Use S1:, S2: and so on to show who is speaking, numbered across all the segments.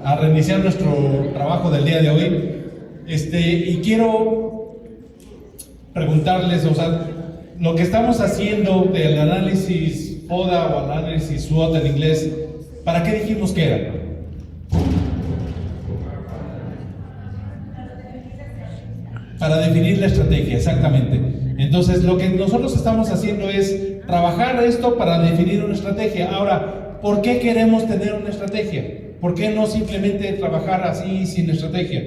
S1: a reiniciar nuestro trabajo del día de hoy. Y quiero preguntarles, o sea, lo que estamos haciendo del análisis FODA o análisis SWOT en inglés, ¿para qué dijimos que era? Para definir la estrategia, exactamente. Entonces, lo que nosotros estamos haciendo es trabajar esto para definir una estrategia. Ahora, ¿por qué queremos tener una estrategia? ¿Por qué no simplemente trabajar así sin estrategia?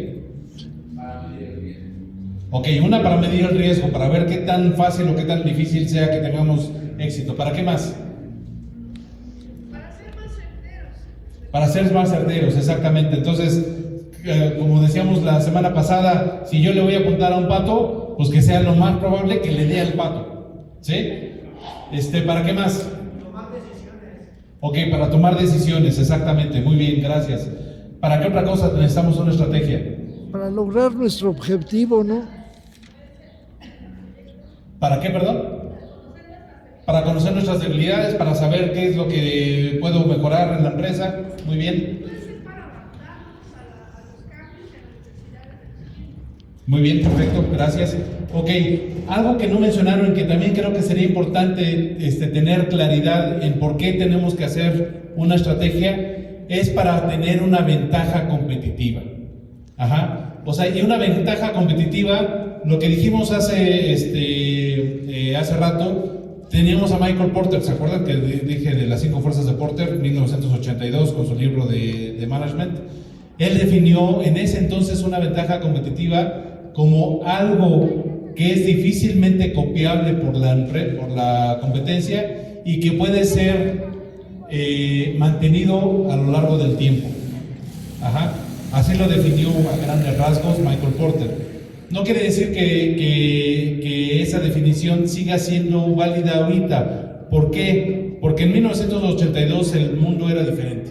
S1: Ok, una para medir el riesgo, para ver qué tan fácil o qué tan difícil sea que tengamos éxito. ¿Para qué más?
S2: Para ser más certeros.
S1: Para ser más certeros, exactamente. Entonces, como decíamos la semana pasada, si yo le voy a apuntar a un pato, pues que sea lo más probable que le dé al pato. ¿Sí? ¿Para qué más?
S2: Tomar decisiones.
S1: Ok, para tomar decisiones, exactamente. Muy bien, gracias. ¿Para qué otra cosa necesitamos una estrategia?
S3: Para lograr nuestro objetivo, ¿no?
S1: ¿Para qué, perdón? Para conocer nuestras debilidades, para saber qué es lo que puedo mejorar en la empresa. Muy bien.
S2: Puede ser para adaptarnos a los cambios y a las necesidades del cliente.
S1: Muy bien, perfecto, gracias. Ok, algo que no mencionaron y que también creo que sería importante tener claridad en por qué tenemos que hacer una estrategia es para tener una ventaja competitiva. Ajá, o sea, y una ventaja competitiva, lo que dijimos hace rato, teníamos a Michael Porter, ¿se acuerdan que dije de las 5 fuerzas de Porter, 1982, con su libro de management? Él definió en ese entonces una ventaja competitiva como algo que es difícilmente copiable por la competencia y que puede ser mantenido a lo largo del tiempo. Ajá. Así lo definió a grandes rasgos Michael Porter. No quiere decir que esa definición siga siendo válida ahorita. ¿Por qué? Porque en 1982 el mundo era diferente.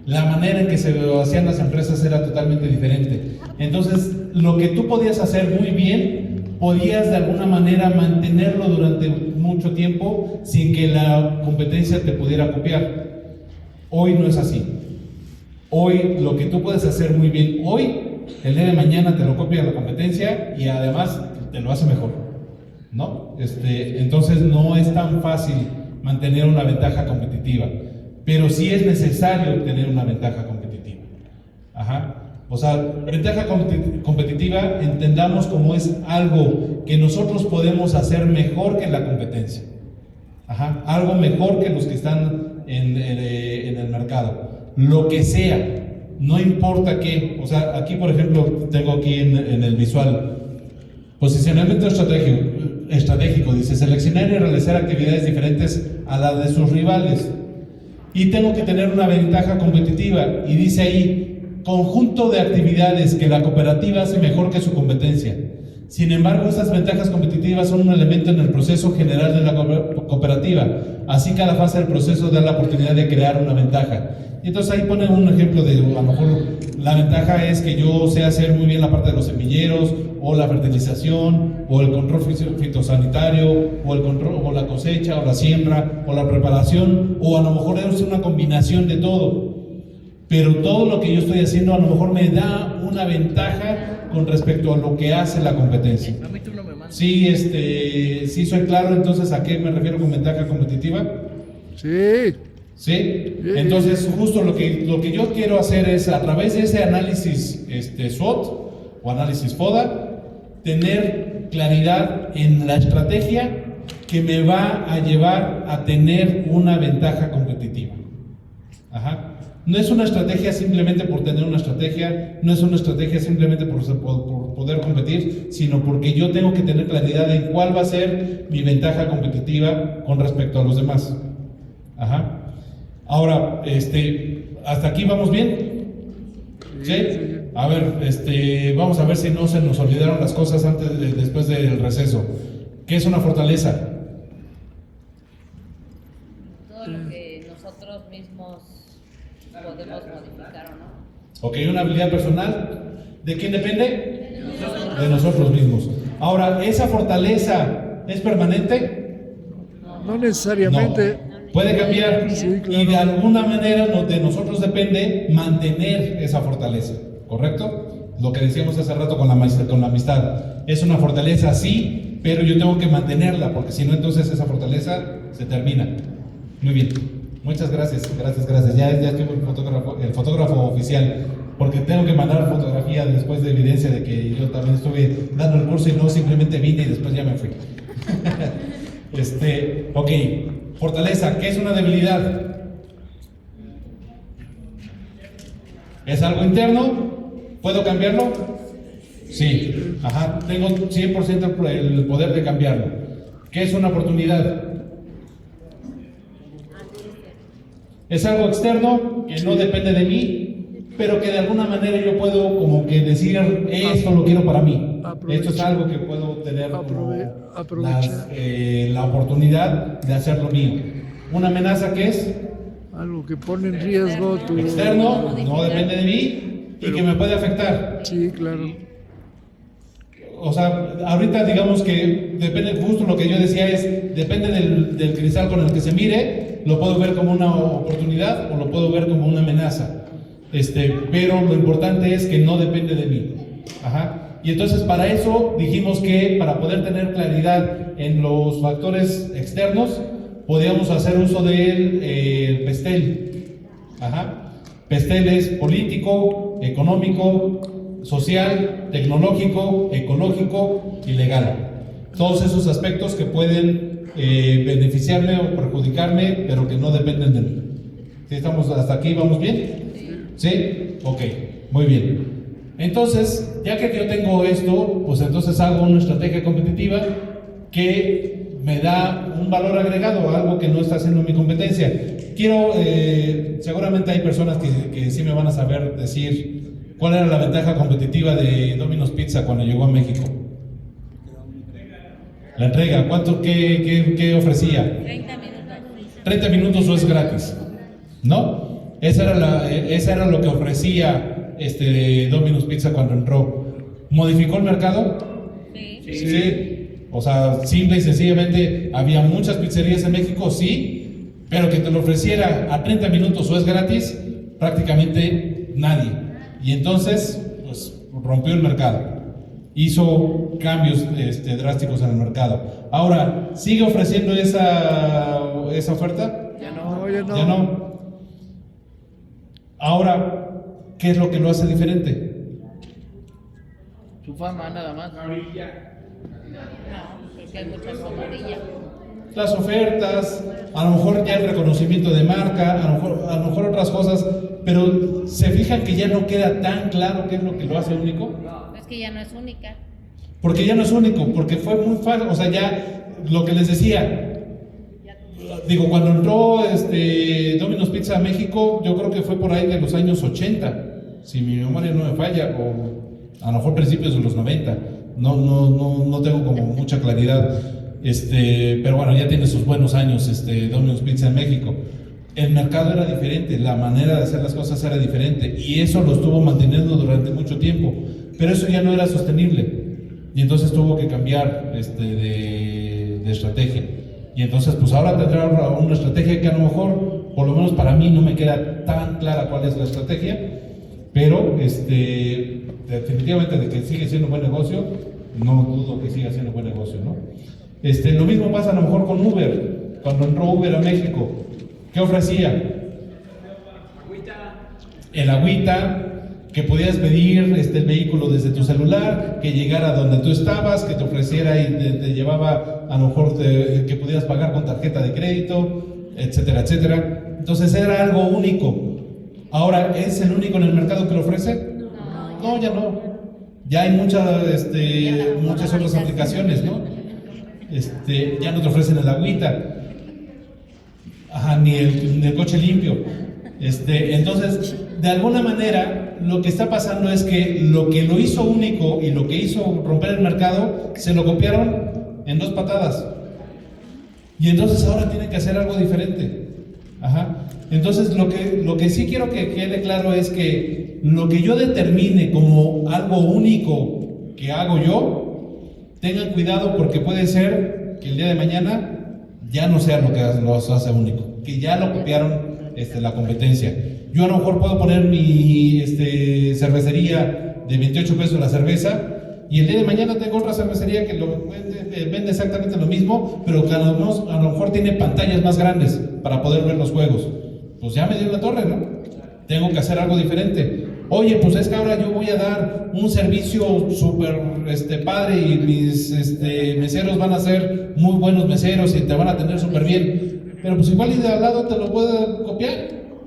S1: La manera en que se hacían las empresas era totalmente diferente. Entonces, lo que tú podías hacer muy bien, podías de alguna manera mantenerlo durante mucho tiempo sin que la competencia te pudiera copiar. Hoy no es así. Hoy lo que tú puedes hacer muy bien hoy, el día de mañana te lo copia la competencia y además te lo hace mejor, ¿no? Entonces no es tan fácil mantener una ventaja competitiva, pero sí es necesario tener una ventaja competitiva. Ajá. O sea, ventaja competitiva entendamos como es algo que nosotros podemos hacer mejor que la competencia. Ajá. Algo mejor que los que están en el mercado. Lo que sea, no importa qué. O sea, aquí por ejemplo, tengo aquí en el visual, posicionamiento estratégico, dice, seleccionar y realizar actividades diferentes a las de sus rivales. Y tengo que tener una ventaja competitiva, y dice ahí, conjunto de actividades que la cooperativa hace mejor que su competencia. Sin embargo, estas ventajas competitivas son un elemento en el proceso general de la cooperativa. Así cada fase del proceso da la oportunidad de crear una ventaja. Y entonces ahí ponen un ejemplo de, a lo mejor, la ventaja es que yo sé hacer muy bien la parte de los semilleros, o la fertilización, o el control fitosanitario, o el control, o la cosecha, o la siembra, o la preparación, o a lo mejor es una combinación de todo. Pero todo lo que yo estoy haciendo a lo mejor me da una ventaja con respecto a lo que hace la competencia. Sí, sí soy claro entonces a qué me refiero con ventaja competitiva.
S3: Sí.
S1: ¿Sí? Entonces justo lo que yo quiero hacer es, a través de ese análisis SWOT o análisis FODA, tener claridad en la estrategia que me va a llevar a tener una ventaja competitiva. Ajá. No es una estrategia simplemente por tener una estrategia, no es una estrategia simplemente por poder competir, sino porque yo tengo que tener claridad en cuál va a ser mi ventaja competitiva con respecto a los demás. Ajá. Ahora, ¿hasta aquí vamos bien? ¿Sí? A ver, vamos a ver si no se nos olvidaron las cosas después del receso. ¿Qué es una fortaleza?
S4: Todo lo que nosotros mismos podemos modificar o no.
S1: Ok, una habilidad personal, ¿de quién depende? De nosotros mismos. Ahora, ¿esa fortaleza es permanente?
S3: No necesariamente.
S4: No
S1: Puede cambiar,
S3: Sí, claro.
S1: y de alguna manera de nosotros depende mantener esa fortaleza, ¿correcto? Lo que decíamos hace rato con la amistad. Es una fortaleza, sí, pero yo tengo que mantenerla, porque si no, entonces esa fortaleza se termina. Muy bien, muchas gracias, gracias. Ya estuvo el fotógrafo oficial, porque tengo que mandar fotografía después de evidencia de que yo también estuve dando el curso y no simplemente vine y después ya me fui. Ok, fortaleza, ¿qué es una debilidad? ¿Es algo interno? ¿Puedo cambiarlo? Sí, ajá, tengo 100% el poder de cambiarlo. ¿Qué es una oportunidad? Es algo externo que no depende de mí, pero que de alguna manera yo puedo como que decir, esto lo quiero para mí. Esto es algo que puedo tener como la oportunidad de hacerlo mío. ¿Una amenaza qué es?
S3: Algo que pone en riesgo tu...
S1: Externo, no depende de mí y que me puede afectar.
S3: Sí, claro.
S1: O sea, ahorita digamos que depende, justo lo que yo decía es, depende del cristal con el que se mire, lo puedo ver como una oportunidad o lo puedo ver como una amenaza. Pero lo importante es que no depende de mí. Ajá. Y entonces para eso dijimos que para poder tener claridad en los factores externos, podíamos hacer uso del PESTEL. Ajá. PESTEL es político, económico, social, tecnológico, ecológico y legal. Todos esos aspectos que pueden beneficiarme o perjudicarme, pero que no dependen de mí. ¿Sí estamos hasta aquí? ¿Vamos bien? ¿Sí? Ok, muy bien. Entonces, ya que yo tengo esto, pues entonces hago una estrategia competitiva que me da un valor agregado, algo que no está haciendo mi competencia. Seguramente hay personas que sí me van a saber decir cuál era la ventaja competitiva de Domino's Pizza cuando llegó a México. La entrega, qué ofrecía?
S4: 30 minutos.
S1: 30 minutos o es gratis, ¿no? Esa era lo que ofrecía Domino's Pizza cuando entró. ¿Modificó el mercado? Sí. O sea, simple y sencillamente, había muchas pizzerías en México, sí, pero que te lo ofreciera a 30 minutos o es gratis, prácticamente nadie. Y entonces, pues, rompió el mercado. Hizo cambios drásticos en el mercado. Ahora, ¿sigue ofreciendo esa oferta?
S3: Ya no.
S1: Ya no. Ahora, ¿qué es lo que lo hace diferente?
S5: Su fama nada más.
S4: No, porque hay muchas sonorillas.
S1: Las ofertas, a lo mejor ya el reconocimiento de marca, a lo mejor otras cosas, pero se fijan que ya no queda tan claro qué es lo que lo hace único.
S4: Es que ya no es única.
S1: Porque ya no es único, porque fue muy fácil, o sea, ya lo que les decía, digo, cuando entró Domino's Pizza a México, yo creo que fue por ahí de los años 80, si mi memoria no me falla, o a lo mejor principios de los 90, no tengo como mucha claridad, pero bueno, ya tiene sus buenos años Domino's Pizza en México. El mercado era diferente, la manera de hacer las cosas era diferente, y eso lo estuvo manteniendo durante mucho tiempo, pero eso ya no era sostenible, y entonces tuvo que cambiar de estrategia. Y entonces, pues ahora tendrá una estrategia que a lo mejor, por lo menos para mí, no me queda tan clara cuál es la estrategia, pero definitivamente de que sigue siendo buen negocio, no dudo que siga siendo buen negocio, ¿no? Lo mismo pasa a lo mejor con Uber. Cuando entró Uber a México, ¿qué ofrecía? El agüita, que podías pedir el vehículo desde tu celular, que llegara donde tú estabas, que te ofreciera y te llevaba, a lo mejor que pudieras pagar con tarjeta de crédito, etcétera, etcétera. Entonces era algo único. Ahora, ¿es el único en el mercado que lo ofrece? No, ya no. Ya hay muchas otras aplicaciones, ¿no? Ya no te ofrecen el agüita. Ajá, ni el coche limpio. Entonces, de alguna manera, lo que está pasando es que lo que lo hizo único y lo que hizo romper el mercado, se lo copiaron en 2 patadas. Y entonces ahora tienen que hacer algo diferente. Ajá. Entonces, lo que sí quiero que quede claro es que lo que yo determine como algo único que hago yo, tengan cuidado porque puede ser que el día de mañana ya no sea lo que los hace único. que ya lo copiaron la competencia. Yo a lo mejor puedo poner mi cervecería de 28 pesos la cerveza, y el día de mañana tengo otra cervecería que vende exactamente lo mismo, pero que a lo mejor tiene pantallas más grandes para poder ver los juegos. Pues ya me dio la torre, ¿no? Tengo que hacer algo diferente. Oye, pues es que ahora yo voy a dar un servicio súper padre, y mis meseros van a ser muy buenos meseros y te van a atender súper bien. Pero pues igual y de al lado te lo puede copiar,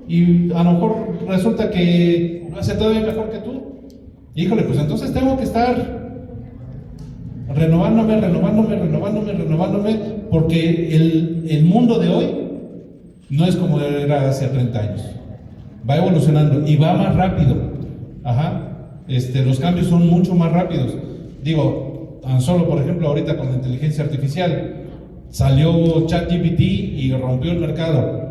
S1: y a lo mejor resulta que lo hace todavía mejor que tú. Híjole, pues entonces tengo que estar renovándome, porque el mundo de hoy no es como era hace 30 años. Va evolucionando y va más rápido. Los cambios son mucho más rápidos. Digo, tan solo por ejemplo ahorita con la inteligencia artificial salió ChatGPT y rompió el mercado.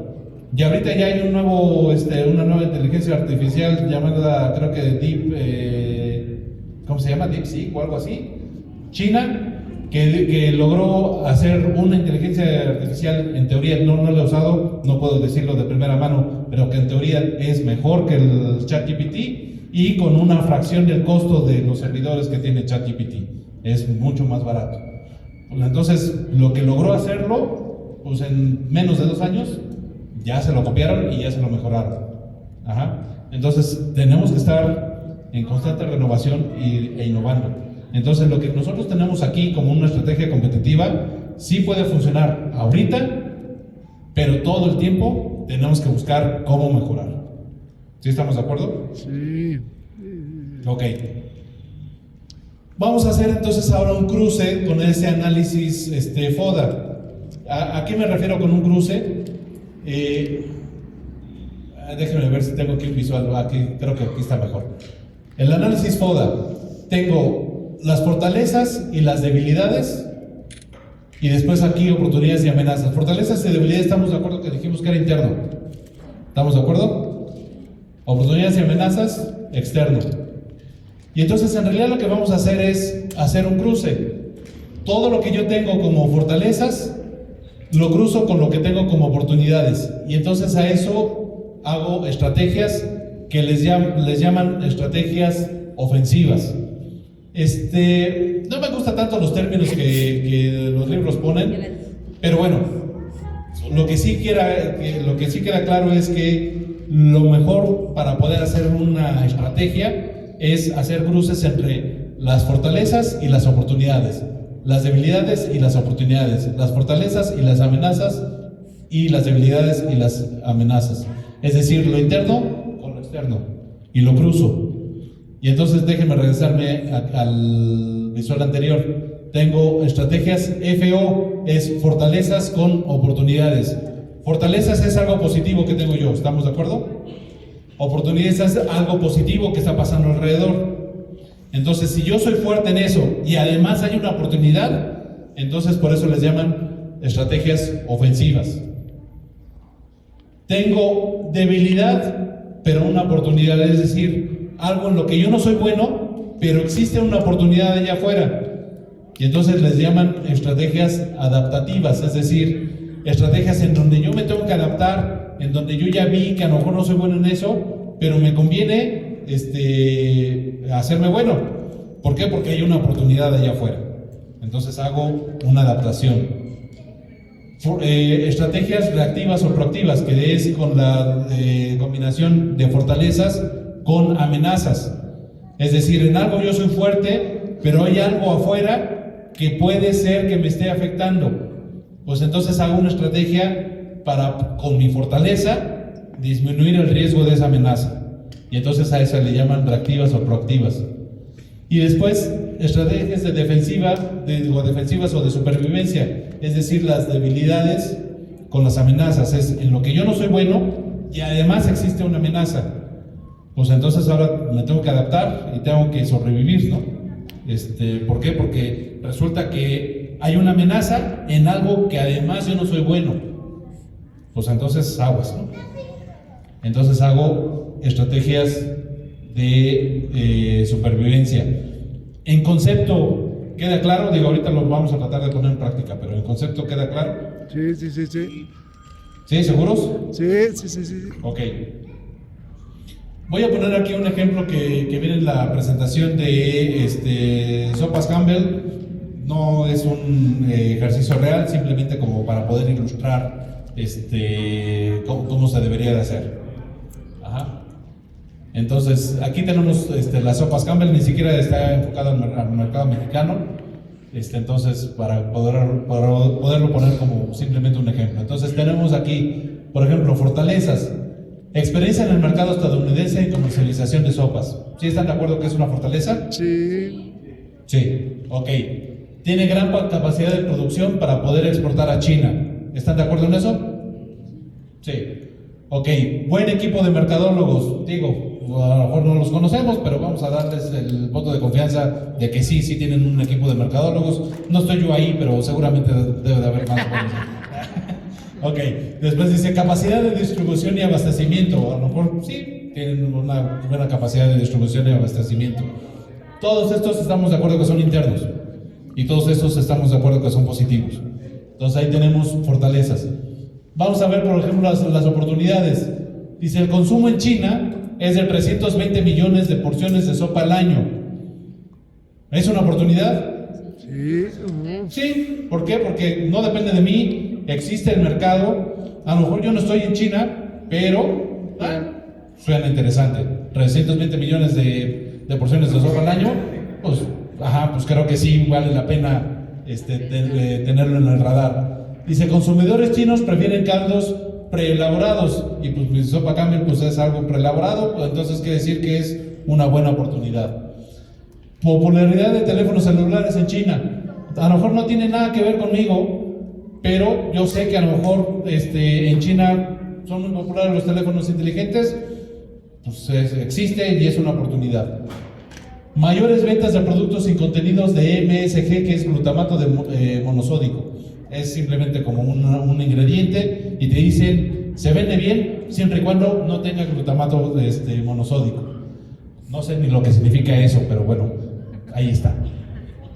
S1: Y ahorita ya hay una nueva inteligencia artificial llamada, creo que ¿cómo se llama? DeepSeek o algo así, China, que logró hacer una inteligencia artificial, en teoría, no la he usado, no puedo decirlo de primera mano, pero que en teoría es mejor que el ChatGPT, y con una fracción del costo de los servidores que tiene ChatGPT, es mucho más barato. Pues entonces, lo que logró hacerlo, pues en menos de 2 años, ya se lo copiaron y ya se lo mejoraron. Entonces, tenemos que estar en constante renovación e innovando. Entonces, lo que nosotros tenemos aquí como una estrategia competitiva sí puede funcionar ahorita, pero todo el tiempo tenemos que buscar cómo mejorar. ¿Sí estamos de acuerdo?
S3: Sí.
S1: Ok. Vamos a hacer entonces ahora un cruce con ese análisis FODA. ¿A qué me refiero con un cruce? Déjenme ver si tengo aquí un visual. Creo que aquí está mejor. El análisis FODA. Tengo las fortalezas y las debilidades, y después aquí oportunidades y amenazas. Fortalezas y debilidades, estamos de acuerdo que dijimos que era interno. ¿Estamos de acuerdo? Oportunidades y amenazas, externo. Y entonces en realidad lo que vamos a hacer es hacer un cruce. Todo lo que yo tengo como fortalezas lo cruzo con lo que tengo como oportunidades, y entonces a eso hago estrategias que les llaman estrategias ofensivas. No me gustan tanto los términos que los libros ponen, pero bueno, lo que sí queda claro es que lo mejor para poder hacer una estrategia es hacer cruces entre las fortalezas y las oportunidades, las debilidades y las oportunidades, las fortalezas y las amenazas, y las debilidades y las amenazas. Es decir, lo interno con lo externo, y lo cruzo. Y entonces déjenme regresarme al visual anterior. Tengo estrategias FO, es fortalezas con oportunidades. Fortalezas es algo positivo que tengo yo, ¿estamos de acuerdo? Oportunidades es algo positivo que está pasando alrededor. Entonces, si yo soy fuerte en eso y además hay una oportunidad, entonces por eso les llaman estrategias ofensivas. Tengo debilidad, pero una oportunidad, es decir, algo en lo que yo no soy bueno, pero existe una oportunidad allá afuera. Y entonces les llaman estrategias adaptativas, es decir, estrategias en donde yo me tengo que adaptar, en donde yo ya vi que a lo mejor no soy bueno en eso, pero me conviene hacerme bueno. ¿Por qué? Porque hay una oportunidad allá afuera. Entonces hago una adaptación. Estrategias reactivas o proactivas, que es con la combinación de fortalezas con amenazas. Es decir, en algo yo soy fuerte, pero hay algo afuera que puede ser que me esté afectando. Pues entonces hago una estrategia para, con mi fortaleza, disminuir el riesgo de esa amenaza. Y entonces a esa le llaman reactivas o proactivas. Y después, estrategias de defensivas o de supervivencia, es decir, las debilidades con las amenazas. Es en lo que yo no soy bueno y además existe una amenaza. Pues entonces ahora me tengo que adaptar y tengo que sobrevivir, ¿no? ¿Por qué? Porque resulta que hay una amenaza en algo que además yo no soy bueno. Pues entonces aguas, ¿no? Entonces hago estrategias de supervivencia. En concepto, ¿queda claro? Digo, ahorita lo vamos a tratar de poner en práctica, pero en concepto, ¿queda claro?
S3: Sí.
S1: ¿Sí? ¿Seguros?
S3: Sí, sí, sí, sí.
S1: Ok. Voy a poner aquí un ejemplo que viene en la presentación de Sopas Campbell. No es un ejercicio real, simplemente como para poder ilustrar cómo se debería de hacer. Ajá. Entonces, aquí tenemos las Sopas Campbell, ni siquiera está enfocado al mercado mexicano. Entonces, para poderlo poner como simplemente un ejemplo. Entonces, tenemos aquí, por ejemplo, fortalezas. Experiencia en el mercado estadounidense en comercialización de sopas. ¿Sí están de acuerdo que es una fortaleza?
S3: Sí,
S1: Sí, ok. Tiene gran capacidad de producción para poder exportar a China. ¿Están de acuerdo en eso? Sí. Ok, buen equipo de mercadólogos. Digo, a lo mejor no los conocemos, pero vamos a darles el voto de confianza de que sí tienen un equipo de mercadólogos. No estoy yo ahí, pero seguramente debe de haber más. Ok, después dice capacidad de distribución y abastecimiento. A lo mejor sí, tienen una buena capacidad de distribución y abastecimiento. Todos estos estamos de acuerdo que son internos y todos estos estamos de acuerdo que son positivos. Entonces ahí tenemos fortalezas. Vamos a ver, por ejemplo, las oportunidades. Dice, el consumo en China es de 320 millones de porciones de sopa al año. ¿Es una oportunidad?
S3: sí.
S1: Sí, ¿por qué? Porque no depende de mí. Existe el mercado, a lo mejor yo no estoy en China, pero suena interesante. 320 millones de porciones de sopa al año, pues creo que sí vale la pena tenerlo en el radar. Dice, consumidores chinos prefieren caldos preelaborados, y pues mi sopa Campbell pues es algo preelaborado, pues entonces quiere decir que es una buena oportunidad. Popularidad de teléfonos celulares en China. A lo mejor no tiene nada que ver conmigo, pero yo sé que a lo mejor en China son muy populares los teléfonos inteligentes, pues existe y es una oportunidad. Mayores ventas de productos sin contenidos de MSG, que es glutamato de monosódico. Es simplemente como un ingrediente y te dicen, se vende bien siempre y cuando no tenga glutamato monosódico. No sé ni lo que significa eso, pero bueno, ahí está.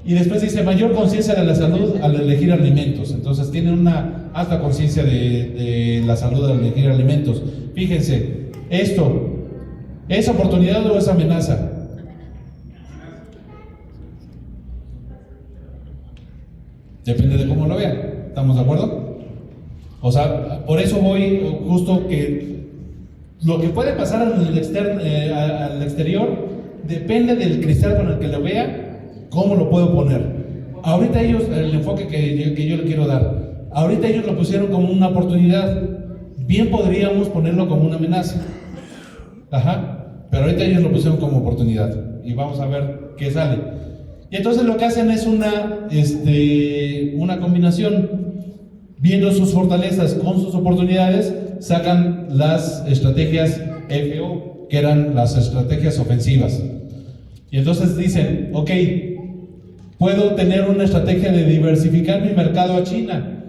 S1: Y después dice, mayor conciencia de la salud al elegir alimentos. Entonces tienen una alta conciencia de la salud al elegir alimentos. Fíjense, ¿esto es oportunidad o es amenaza? Depende de cómo lo vean. ¿Estamos de acuerdo? O sea, por eso voy justo que lo que puede pasar al exterior depende del cristal con el que lo vea. ¿Cómo lo puedo poner? Ahorita ellos, el enfoque que yo le quiero dar, ahorita ellos lo pusieron como una oportunidad. Bien podríamos ponerlo como una amenaza. Pero ahorita ellos lo pusieron como oportunidad. Y vamos a ver qué sale. Y entonces lo que hacen es una combinación. Viendo sus fortalezas con sus oportunidades, sacan las estrategias FO, que eran las estrategias ofensivas. Y entonces dicen, ok, puedo tener una estrategia de diversificar mi mercado a China.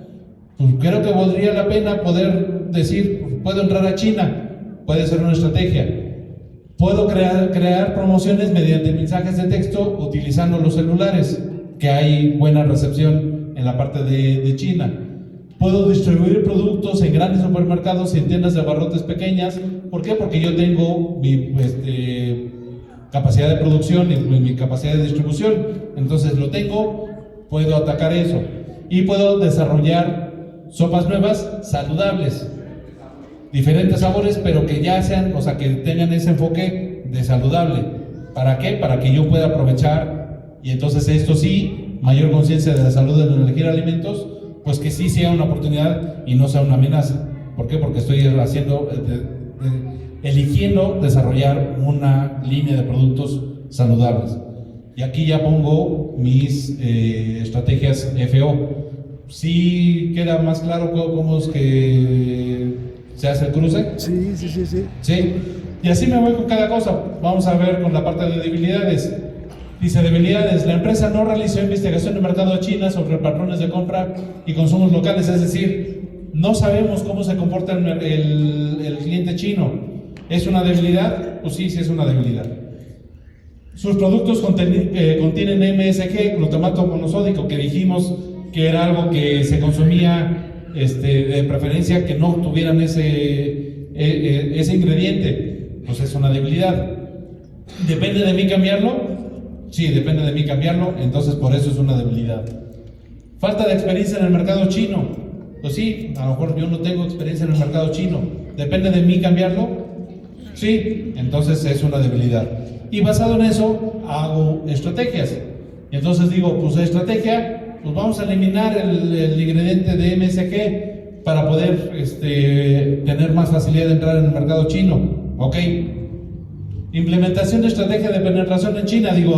S1: Pues creo que valdría la pena poder decir, pues, puedo entrar a China, puede ser una estrategia. Puedo crear promociones mediante mensajes de texto utilizando los celulares, que hay buena recepción en la parte de China. Puedo distribuir productos en grandes supermercados y en tiendas de abarrotes pequeñas. ¿Por qué? Porque yo tengo mi capacidad de producción y mi capacidad de distribución. Entonces lo tengo, puedo atacar eso. Y puedo desarrollar sopas nuevas, saludables. Diferentes sabores, pero que ya sean, o sea, que tengan ese enfoque de saludable. ¿Para qué? Para que yo pueda aprovechar, y entonces esto sí, mayor conciencia de la salud en elegir alimentos, pues que sí sea una oportunidad y no sea una amenaza. ¿Por qué? Porque estoy eligiendo desarrollar una línea de productos saludables. Y aquí ya pongo mis estrategias FO. ¿Sí queda más claro cómo es que se hace el cruce?
S3: Sí.
S1: Sí. Y así me voy con cada cosa. Vamos a ver con la parte de debilidades. Dice debilidades, la empresa no realizó investigación de mercado de China sobre patrones de compra y consumos locales, es decir, no sabemos cómo se comporta el cliente chino. ¿Es una debilidad? Pues sí es una debilidad. Sus productos contienen MSG, glutamato monosódico, que dijimos que era algo que se consumía de preferencia que no tuvieran ese ingrediente, pues es una debilidad. ¿Depende de mí cambiarlo? Sí, depende de mí cambiarlo, entonces por eso es una debilidad. Falta de experiencia en el mercado chino. Pues sí, a lo mejor yo no tengo experiencia en el mercado chino. ¿Depende de mí cambiarlo? Sí, entonces es una debilidad. Y basado en eso, hago estrategias. Entonces digo, pues estrategia, pues vamos a eliminar el ingrediente de MSG para poder tener más facilidad de entrar en el mercado chino. Ok. Implementación de estrategia de penetración en China, digo,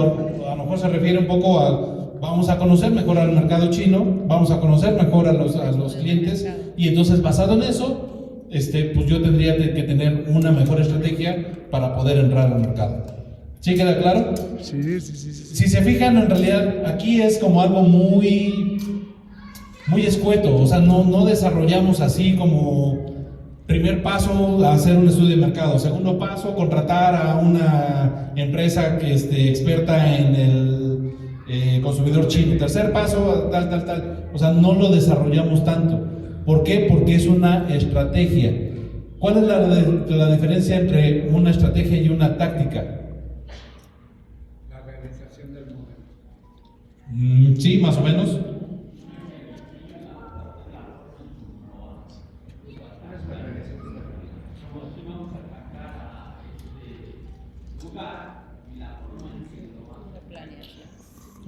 S1: a lo mejor se refiere un poco a, vamos a conocer mejor al mercado chino, vamos a conocer mejor a los clientes, y entonces basado en eso, pues yo tendría que tener una mejor estrategia para poder entrar al mercado. ¿Sí queda claro?
S3: Sí, sí, sí, sí.
S1: Si se fijan, en realidad aquí es como algo muy escueto, o sea, no desarrollamos así como primer paso, hacer un estudio de mercado. Segundo paso, contratar a una empresa que experta en el consumidor chino. Tercer paso, tal. O sea, no lo desarrollamos tanto. ¿Por qué? Porque es una estrategia. ¿Cuál es la diferencia entre una estrategia y una táctica?
S6: La realización del modelo.
S1: Sí, más o menos.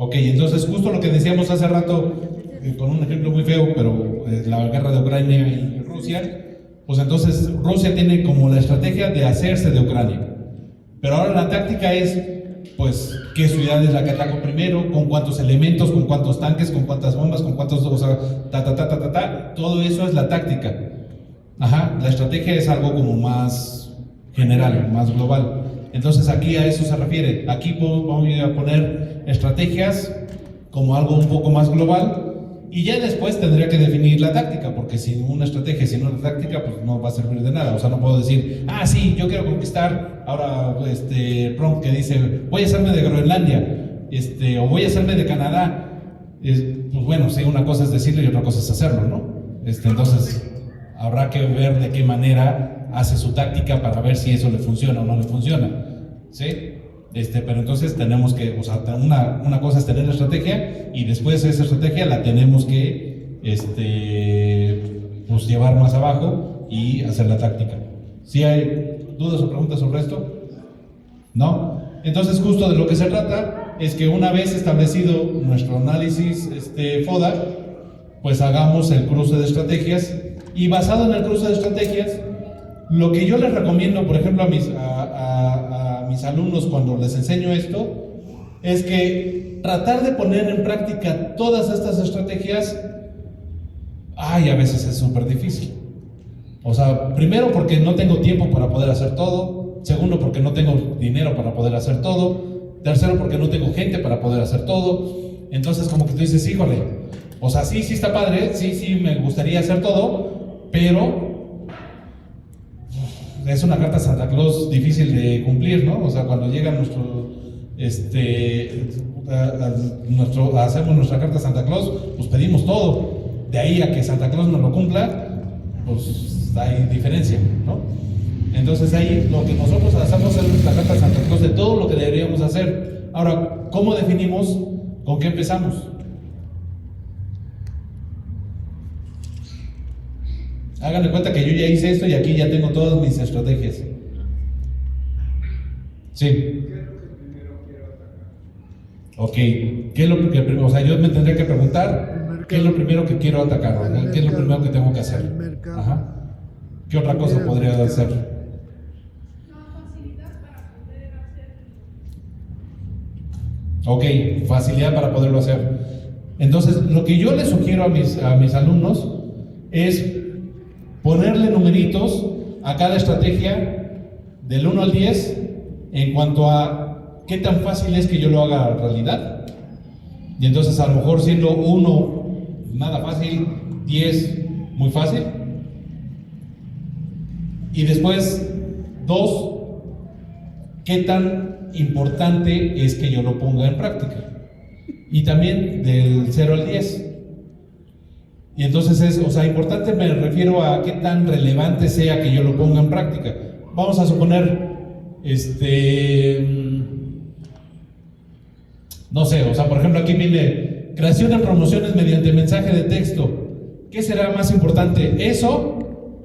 S1: Ok, entonces justo lo que decíamos hace rato, con un ejemplo muy feo, pero la guerra de Ucrania y Rusia, pues entonces Rusia tiene como la estrategia de hacerse de Ucrania. Pero ahora la táctica es, pues, qué ciudad es la que ataco primero, con cuántos elementos, con cuántos tanques, con cuántas bombas, con cuántos, o sea, todo eso es la táctica. Ajá, la estrategia es algo como más general, más global. Entonces aquí a eso se refiere. Aquí vamos a poner estrategias como algo un poco más global, y ya después tendría que definir la táctica, porque sin una estrategia, sin una táctica, pues no va a servir de nada. O sea, no puedo decir, sí, yo quiero conquistar ahora Trump que dice, voy a hacerme de Groenlandia, o voy a hacerme de Canadá. Pues bueno, sí, una cosa es decirlo y otra cosa es hacerlo, ¿no? Entonces habrá que ver de qué manera hace su táctica para ver si eso le funciona o no le funciona, ¿sí? Pero entonces tenemos que, o sea, una cosa es tener la estrategia, y después esa estrategia la tenemos que pues llevar más abajo y hacer la táctica. ¿Sí hay dudas o preguntas sobre esto? ¿No? Entonces justo de lo que se trata es que una vez establecido nuestro análisis FODA, pues hagamos el cruce de estrategias, y basado en el cruce de estrategias, lo que yo les recomiendo, por ejemplo, a mis alumnos cuando les enseño esto, es que tratar de poner en práctica todas estas estrategias, a veces es súper difícil. O sea, primero porque no tengo tiempo para poder hacer todo, segundo porque no tengo dinero para poder hacer todo, tercero porque no tengo gente para poder hacer todo. Entonces como que tú dices, híjole, o sea, sí está padre, sí me gustaría hacer todo, pero es una carta a Santa Claus difícil de cumplir, ¿no? O sea, cuando llega hacemos nuestra carta a Santa Claus, pues pedimos todo. De ahí a que Santa Claus nos lo cumpla, pues hay diferencia, ¿no? Entonces ahí lo que nosotros hacemos es nuestra carta a Santa Claus de todo lo que deberíamos hacer. Ahora, ¿cómo definimos con qué empezamos? Hagan de cuenta que yo ya hice esto y aquí ya tengo todas mis estrategias. Sí.
S6: ¿Qué es lo que primero quiero atacar?
S1: Ok. ¿Qué es lo que primero? O sea, yo me tendría que preguntar qué es lo primero que quiero atacar, ¿no? ¿Qué es lo primero que tengo que hacer?
S3: El mercado.
S1: Ajá. ¿Qué otra cosa podría hacer?
S2: No, facilidad para poder hacer.
S1: Ok, facilidad para poderlo hacer. Entonces, lo que yo les sugiero a mis alumnos es ponerle numeritos a cada estrategia del 1 al 10 en cuanto a qué tan fácil es que yo lo haga realidad. Y entonces a lo mejor siendo 1 nada fácil, 10 muy fácil, y después 2 qué tan importante es que yo lo ponga en práctica. Y también del 0 al 10. Y entonces es, o sea, importante me refiero a qué tan relevante sea que yo lo ponga en práctica. Vamos a suponer, no sé, o sea, por ejemplo, aquí viene creación de promociones mediante mensaje de texto. ¿Qué será más importante, eso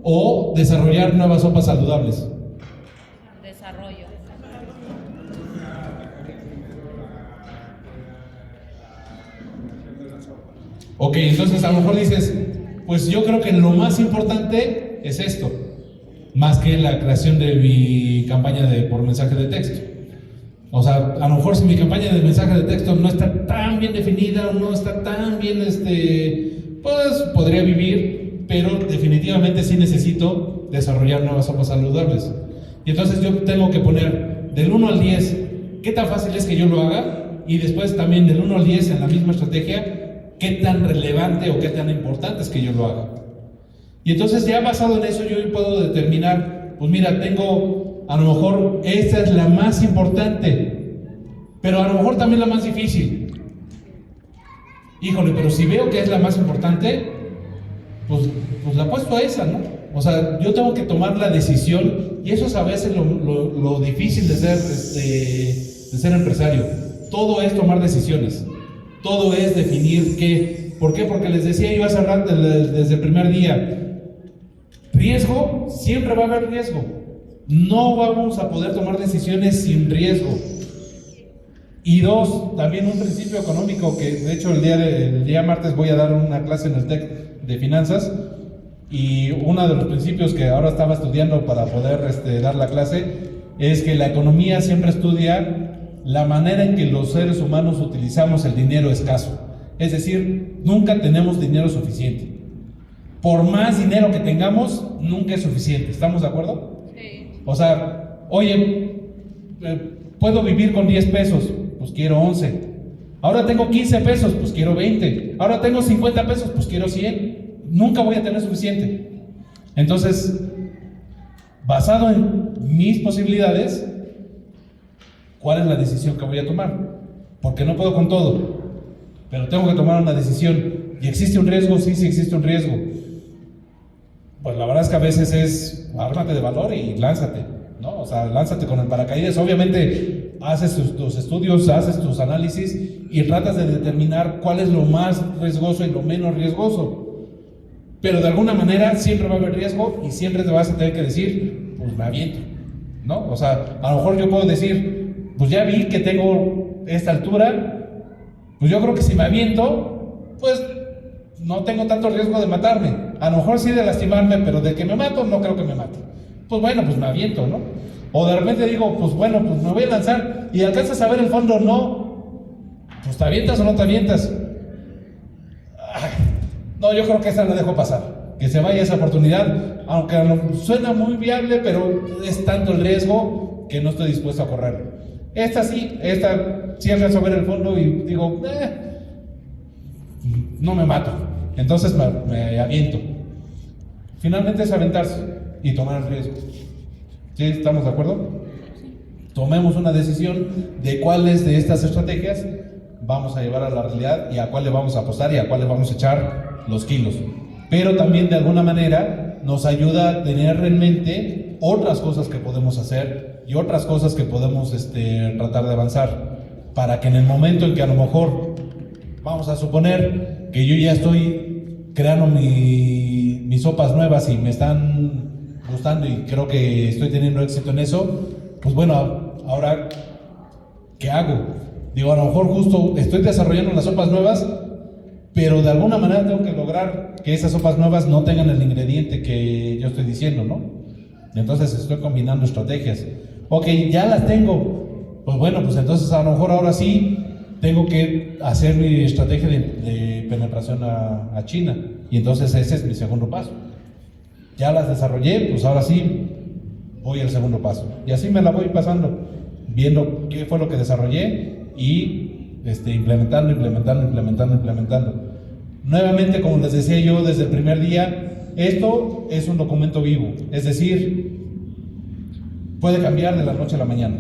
S1: o desarrollar nuevas sopas saludables?
S4: Desarrollo.
S1: Ok, entonces a lo mejor dices, pues yo creo que lo más importante es esto, más que la creación de mi campaña por mensaje de texto. O sea, a lo mejor si mi campaña de mensaje de texto no está tan bien definida o no está tan bien, pues podría vivir, pero definitivamente sí necesito desarrollar nuevas sopas saludables. Y entonces yo tengo que poner del 1 al 10, ¿qué tan fácil es que yo lo haga? Y después también del 1 al 10 en la misma estrategia, ¿qué tan relevante o qué tan importante es que yo lo haga? Y entonces ya basado en eso yo puedo determinar, pues mira, tengo a lo mejor esta es la más importante, pero a lo mejor también la más difícil. Híjole, pero si veo que es la más importante, pues la apuesto a esa, ¿no? O sea, yo tengo que tomar la decisión y eso es a veces lo difícil de ser empresario. Todo es tomar decisiones. Todo es definir qué. ¿Por qué? Porque les decía yo hace rato desde el primer día, riesgo, siempre va a haber riesgo. No vamos a poder tomar decisiones sin riesgo. Y dos, también un principio económico que de hecho el día martes voy a dar una clase en el TEC de finanzas y uno de los principios que ahora estaba estudiando para poder dar la clase es que la economía siempre estudia la manera en que los seres humanos utilizamos el dinero escaso. Es decir, nunca tenemos dinero suficiente. Por más dinero que tengamos, nunca es suficiente. ¿Estamos de acuerdo?
S4: Sí.
S1: O sea, oye, puedo vivir con 10 pesos, pues quiero 11. Ahora tengo 15 pesos, pues quiero 20. Ahora tengo 50 pesos, pues quiero 100. Nunca voy a tener suficiente. Entonces, basado en mis posibilidades, ¿cuál es la decisión que voy a tomar? Porque no puedo con todo, pero tengo que tomar una decisión. ¿Y existe un riesgo? Sí, sí existe un riesgo. Pues la verdad es que a veces es, ármate de valor y lánzate, ¿no? O sea, lánzate con el paracaídas. Obviamente haces tus estudios, haces tus análisis y tratas de determinar cuál es lo más riesgoso y lo menos riesgoso. Pero de alguna manera siempre va a haber riesgo y siempre te vas a tener que decir, pues me aviento, ¿no? O sea, a lo mejor yo puedo decir, pues ya vi que tengo esta altura, pues yo creo que si me aviento, pues no tengo tanto riesgo de matarme. A lo mejor sí de lastimarme, pero de que me mato, no creo que me mate. Pues bueno, pues me aviento, ¿no? O de repente digo, pues bueno, pues me voy a lanzar y alcanzas a ver el fondo, no. Pues te avientas o no te avientas. Ay, no, yo creo que esta la dejo pasar. Que se vaya esa oportunidad, aunque suena muy viable, pero es tanto el riesgo que no estoy dispuesto a correr. Esta sí alcanzo a ver el fondo y digo, no me mato. Entonces me aviento. Finalmente es aventarse y tomar el riesgo. ¿Sí? ¿Estamos de acuerdo? Tomemos una decisión de cuáles de estas estrategias vamos a llevar a la realidad y a cuál le vamos a apostar y a cuál le vamos a echar los kilos. Pero también de alguna manera nos ayuda a tener en mente otras cosas que podemos hacer y otras cosas que podemos tratar de avanzar para que en el momento en que a lo mejor vamos a suponer que yo ya estoy creando mis sopas nuevas y me están gustando y creo que estoy teniendo éxito en eso, pues bueno, ahora ¿qué hago? Digo, a lo mejor justo estoy desarrollando las sopas nuevas, pero de alguna manera tengo que lograr que esas sopas nuevas no tengan el ingrediente que yo estoy diciendo, ¿no? Entonces estoy combinando estrategias. Ok, ya las tengo. Pues bueno, pues entonces a lo mejor ahora sí tengo que hacer mi estrategia de penetración a China. Y entonces ese es mi segundo paso. Ya las desarrollé, pues ahora sí voy al segundo paso. Y así me la voy pasando, viendo qué fue lo que desarrollé y implementando. Nuevamente, como les decía yo desde el primer día, esto es un documento vivo, es decir, puede cambiar de la noche a la mañana.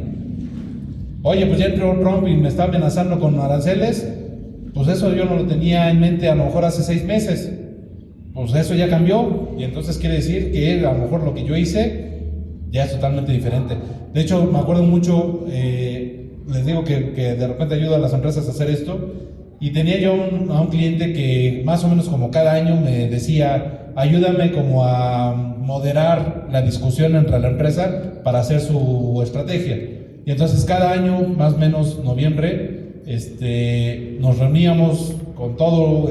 S1: Oye, pues ya entró Trump y me está amenazando con aranceles, pues eso yo no lo tenía en mente a lo mejor hace 6 meses, pues eso ya cambió, y entonces quiere decir que a lo mejor lo que yo hice ya es totalmente diferente. De hecho, me acuerdo mucho, les digo que de repente ayudo a las empresas a hacer esto, y tenía yo a un cliente que más o menos como cada año me decía, ayúdame como a moderar la discusión entre la empresa para hacer su estrategia. Y entonces cada año, más o menos noviembre, nos reuníamos con todos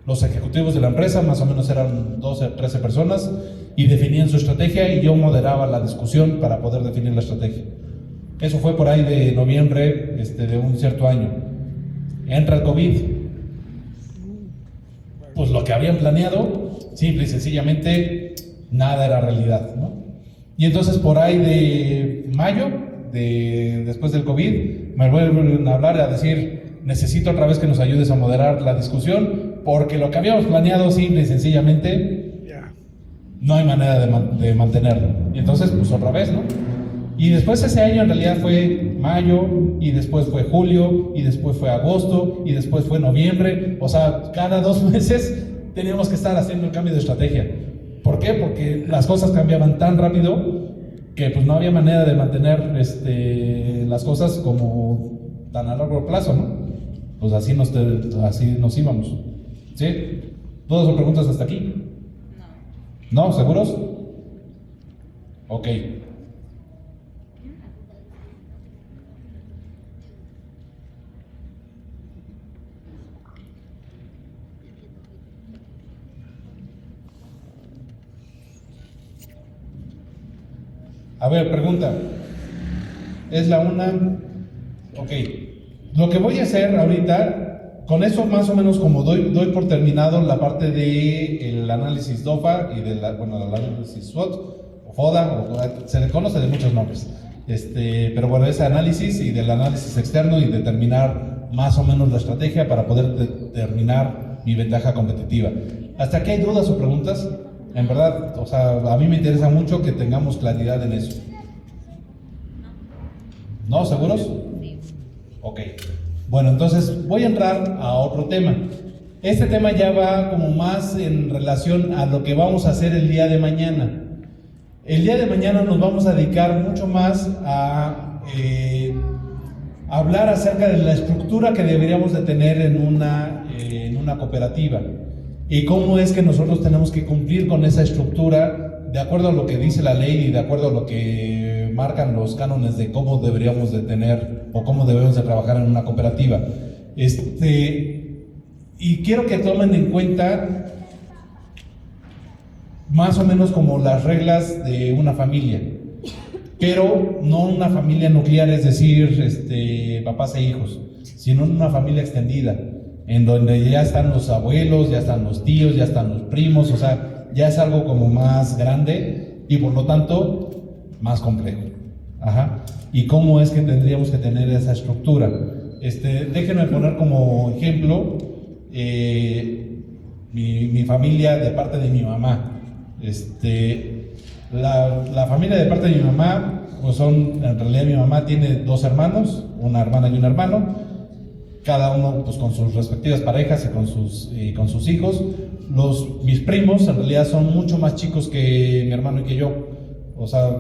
S1: los ejecutivos de la empresa, más o menos eran 12 o 13 personas, y definían su estrategia y yo moderaba la discusión para poder definir la estrategia. Eso fue por ahí de noviembre de un cierto año. Entra el COVID. Pues lo que habían planeado, simple y sencillamente, nada era realidad, ¿no? Y entonces por ahí de mayo, después del COVID, me vuelven a hablar y a decir, necesito otra vez que nos ayudes a moderar la discusión, porque lo que habíamos planeado, simple y sencillamente, no hay manera de mantenerlo. Y entonces, pues otra vez, ¿no? Y después ese año en realidad fue mayo, y después fue julio, y después fue agosto, y después fue noviembre. O sea, cada 2 meses teníamos que estar haciendo el cambio de estrategia. ¿Por qué? Porque las cosas cambiaban tan rápido que pues no había manera de mantener las cosas como tan a largo plazo, ¿no? Pues así nos íbamos. ¿Sí? ¿Dudas o preguntas hasta aquí? No. ¿No? ¿Seguros? Ok. A ver, pregunta. ¿Es la una? Ok. Lo que voy a hacer ahorita, con eso más o menos como doy por terminado la parte del análisis DOFA y del análisis SWOT, o FODA, se le conoce de muchos nombres. Pero bueno, ese análisis y del análisis externo y determinar más o menos la estrategia para poder determinar mi ventaja competitiva. ¿Hasta aquí hay dudas o preguntas? En verdad, o sea, a mí me interesa mucho que tengamos claridad en eso. ¿No? ¿Seguros?
S4: Sí.
S1: Ok. Bueno, entonces voy a entrar a otro tema. Este tema ya va como más en relación a lo que vamos a hacer el día de mañana. El día de mañana nos vamos a dedicar mucho más a hablar acerca de la estructura que deberíamos de tener en una cooperativa. Y cómo es que nosotros tenemos que cumplir con esa estructura de acuerdo a lo que dice la ley y de acuerdo a lo que marcan los cánones de cómo deberíamos de tener o cómo debemos de trabajar en una cooperativa. Y quiero que tomen en cuenta más o menos como las reglas de una familia, pero no una familia nuclear, es decir, papás e hijos, sino una familia extendida, en donde ya están los abuelos, ya están los tíos, ya están los primos, o sea, ya es algo como más grande y por lo tanto más complejo. Ajá. ¿Y cómo es que tendríamos que tener esa estructura? Déjenme poner como ejemplo mi familia de parte de mi mamá. La familia de parte de mi mamá, pues en realidad mi mamá tiene 2 hermanos, una hermana y un hermano. Cada uno pues con sus respectivas parejas y con sus hijos. Mis primos en realidad son mucho más chicos que mi hermano y que yo. O sea,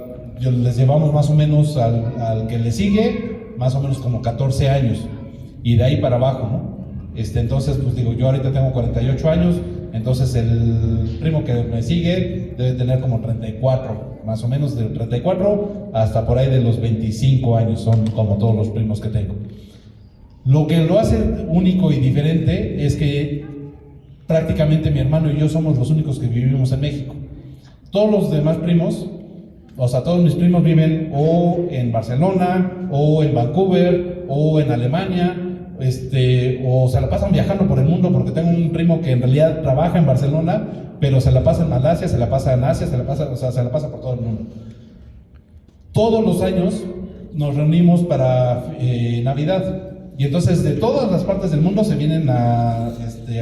S1: les llevamos más o menos al que le sigue, más o menos como 14 años. Y de ahí para abajo, ¿no? Entonces, pues digo, yo ahorita tengo 48 años, entonces el primo que me sigue debe tener como 34, más o menos de 34 hasta por ahí de los 25 años, son como todos los primos que tengo. Lo que lo hace único y diferente es que prácticamente mi hermano y yo somos los únicos que vivimos en México. Todos los demás primos, o sea, todos mis primos viven o en Barcelona, o en Vancouver, o en Alemania, o se la pasan viajando por el mundo, porque tengo un primo que en realidad trabaja en Barcelona, pero se la pasa en Malasia, se la pasa en Asia, se la pasa por todo el mundo. Todos los años nos reunimos para Navidad. Y entonces de todas las partes del mundo se vienen a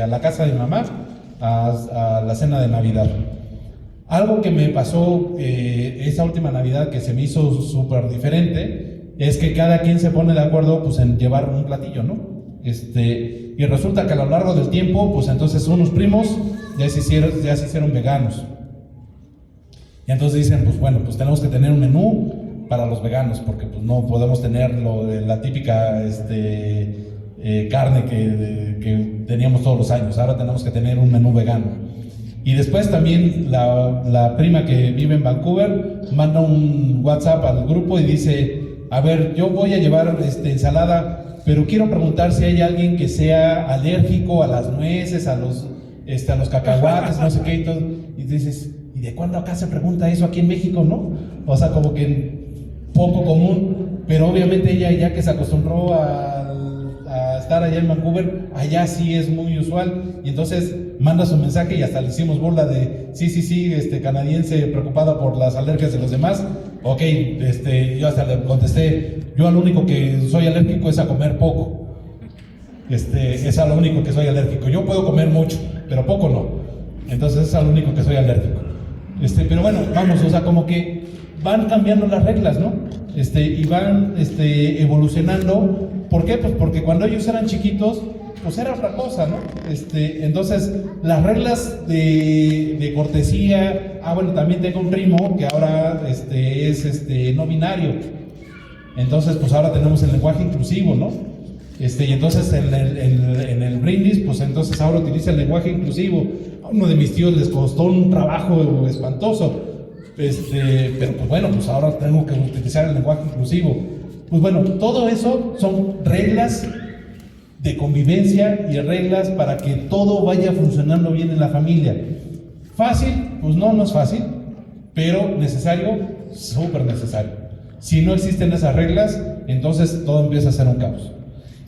S1: la casa de mi mamá a la cena de Navidad. Algo que me pasó esa última Navidad que se me hizo súper diferente es que cada quien se pone de acuerdo pues en llevar un platillo, ¿no? Y Y resulta que a lo largo del tiempo, pues entonces unos primos ya se hicieron veganos. Y entonces dicen, pues bueno, pues tenemos que tener un menú para los veganos, porque pues no podemos tener la típica carne que teníamos todos los años. Ahora tenemos que tener un menú vegano. Y después también la prima que vive en Vancouver manda un WhatsApp al grupo y dice, a ver, yo voy a llevar ensalada, pero quiero preguntar si hay alguien que sea alérgico a las nueces, a los cacahuates, no sé qué y todo. Y dices, ¿y de cuándo acá se pregunta eso aquí en México, no? O sea, como que poco común, pero obviamente ella ya que se acostumbró a estar allá en Vancouver, allá sí es muy usual, y entonces manda su mensaje y hasta le hicimos burla de sí, canadiense preocupada por las alergias de los demás. Ok, yo hasta le contesté, yo a lo único que soy alérgico es a comer poco. Es a lo único que soy alérgico. Yo puedo comer mucho, pero poco no. Entonces es a lo único que soy alérgico. Pero bueno, vamos, o sea, como que van cambiando las reglas, ¿no? Y van evolucionando. ¿Por qué? Pues porque cuando ellos eran chiquitos, pues era otra cosa, ¿no? Entonces, las reglas de cortesía, bueno, también tengo un primo que ahora es no binario. Entonces, pues ahora tenemos el lenguaje inclusivo, ¿no? Y entonces en el brindis, pues entonces ahora utiliza el lenguaje inclusivo. A uno de mis tíos les costó un trabajo espantoso. Pero pues bueno, pues ahora tengo que utilizar el lenguaje inclusivo. Pues bueno, todo eso son reglas de convivencia y reglas para que todo vaya funcionando bien en la familia. ¿Fácil? Pues no es fácil, pero necesario, súper necesario. Si no existen esas reglas, entonces todo empieza a ser un caos.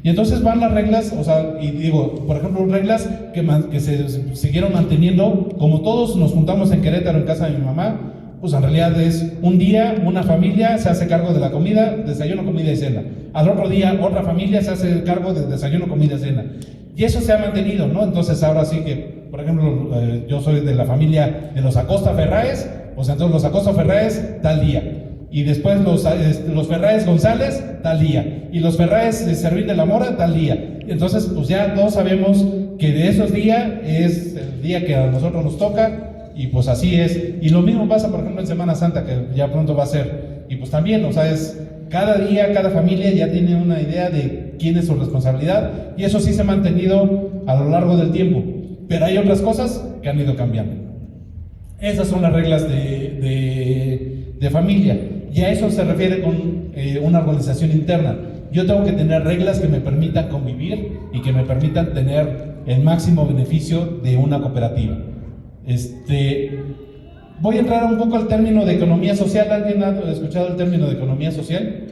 S1: Y entonces van las reglas, o sea, y digo, por ejemplo, reglas que se siguieron manteniendo, como todos nos juntamos en Querétaro en casa de mi mamá, pues en realidad es un día, una familia se hace cargo de la comida, desayuno, comida y cena. Al otro día, otra familia se hace cargo de desayuno, comida y cena. Y eso se ha mantenido, ¿no? Entonces ahora sí que, por ejemplo, yo soy de la familia de los Acosta Ferraes, pues entonces los Acosta Ferraes tal día. Y después los Ferraes González tal día. Y los Ferraes Servín de la Mora tal día. Entonces, pues ya todos sabemos que de esos días es el día que a nosotros nos toca. Y pues así es. Y lo mismo pasa, por ejemplo, en Semana Santa, que ya pronto va a ser. Y pues también, o sea, cada día, cada familia ya tiene una idea de quién es su responsabilidad. Y eso sí se ha mantenido a lo largo del tiempo. Pero hay otras cosas que han ido cambiando. Esas son las reglas de familia. Y a eso se refiere con una organización interna. Yo tengo que tener reglas que me permitan convivir y que me permitan tener el máximo beneficio de una cooperativa. Voy a entrar un poco al término de economía social. ¿Alguien ha escuchado el término de economía social?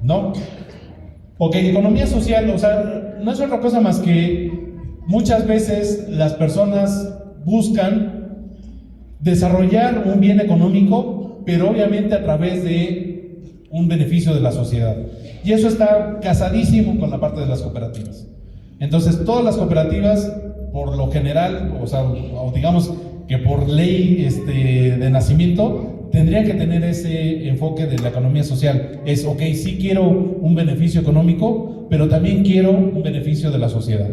S1: ¿No? Ok, economía social, o sea, no es otra cosa más que muchas veces las personas buscan desarrollar un bien económico, pero obviamente a través de un beneficio de la sociedad. Y eso está casadísimo con la parte de las cooperativas. Entonces, todas las cooperativas, por lo general, o digamos que por ley de nacimiento, tendrían que tener ese enfoque de la economía social. Es, ok, sí quiero un beneficio económico, pero también quiero un beneficio de la sociedad.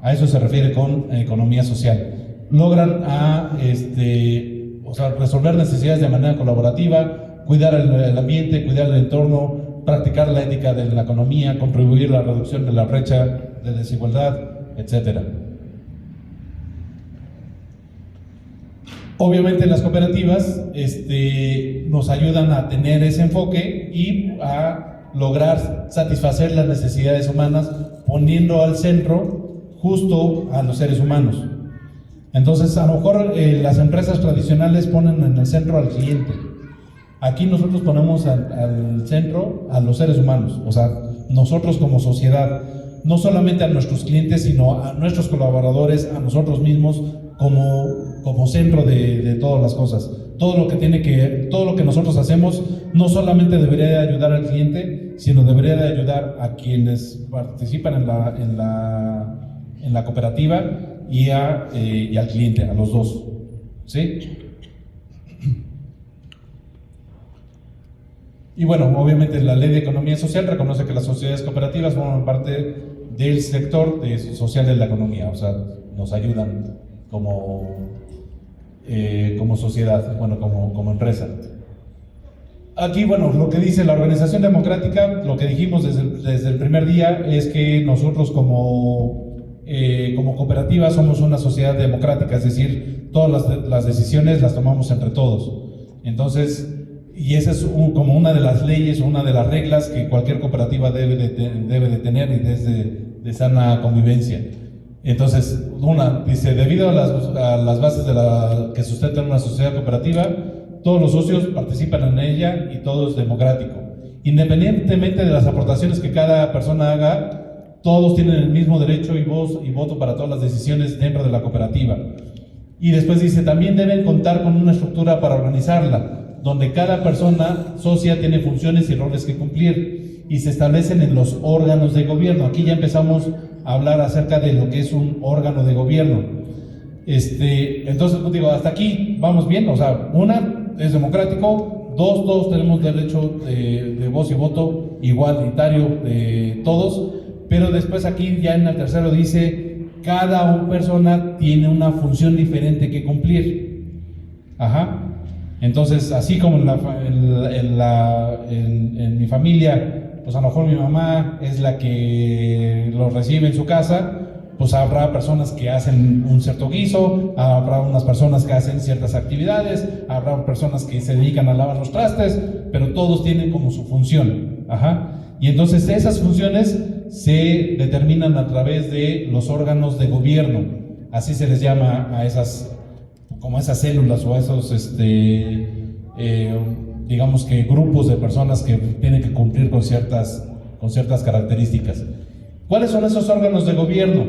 S1: A eso se refiere con economía social. Logran resolver necesidades de manera colaborativa, cuidar el ambiente, cuidar el entorno, practicar la ética de la economía, contribuir a la reducción de la brecha de desigualdad, etc. Obviamente las cooperativas nos ayudan a tener ese enfoque y a lograr satisfacer las necesidades humanas, poniendo al centro justo a los seres humanos. Entonces, a lo mejor las empresas tradicionales ponen en el centro al cliente. Aquí nosotros ponemos al centro a los seres humanos, o sea, nosotros como sociedad, no solamente a nuestros clientes, sino a nuestros colaboradores, a nosotros mismos como centro de todas las cosas. Todo lo que nosotros hacemos no solamente debería de ayudar al cliente, sino debería de ayudar a quienes participan en la cooperativa y al cliente, a los dos, ¿sí? Y bueno, obviamente la Ley de Economía Social reconoce que las sociedades cooperativas forman parte del sector social de la economía, o sea, nos ayudan como sociedad, bueno, como empresa. Aquí, bueno, lo que dice la organización democrática, lo que dijimos desde el primer día es que nosotros como cooperativa somos una sociedad democrática, es decir, todas las decisiones las tomamos entre todos. Entonces, y esa es como una de las leyes, una de las reglas que cualquier cooperativa debe de tener y desde de sana convivencia. Entonces, dice, debido a las bases que sustentan una sociedad cooperativa, todos los socios participan en ella y todo es democrático. Independientemente de las aportaciones que cada persona haga, todos tienen el mismo derecho y voz y voto para todas las decisiones dentro de la cooperativa. Y después dice, también deben contar con una estructura para organizarla, donde cada persona socia tiene funciones y roles que cumplir y se establecen en los órganos de gobierno. Aquí ya empezamos a hablar acerca de lo que es un órgano de gobierno. Entonces, digo, hasta aquí vamos bien, o sea, una, es democrático, dos, todos tenemos derecho de voz y voto igualitario de todos, pero después aquí ya en el tercero dice, cada persona tiene una función diferente que cumplir. Ajá. Entonces, así como en mi familia, pues a lo mejor mi mamá es la que lo recibe en su casa, pues habrá personas que hacen un cierto guiso, habrá unas personas que hacen ciertas actividades, habrá personas que se dedican a lavar los trastes, pero todos tienen como su función. Ajá. Y entonces esas funciones se determinan a través de los órganos de gobierno, así se les llama a esas células o a esos, digamos que grupos de personas que tienen que cumplir con ciertas características. ¿Cuáles son esos órganos de gobierno?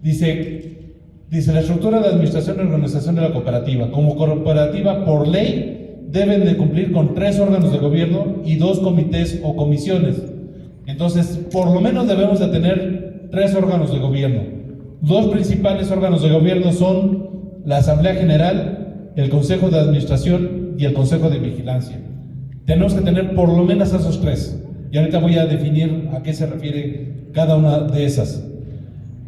S1: Dice la estructura de administración y organización de la cooperativa. Como cooperativa, por ley, deben de cumplir con 3 órganos de gobierno y 2 comités o comisiones. Entonces, por lo menos debemos de tener 3 órganos de gobierno. 2 principales órganos de gobierno son la Asamblea General, el Consejo de Administración y el Consejo de Vigilancia. Tenemos que tener por lo menos esos 3. Y ahorita voy a definir a qué se refiere cada una de esas.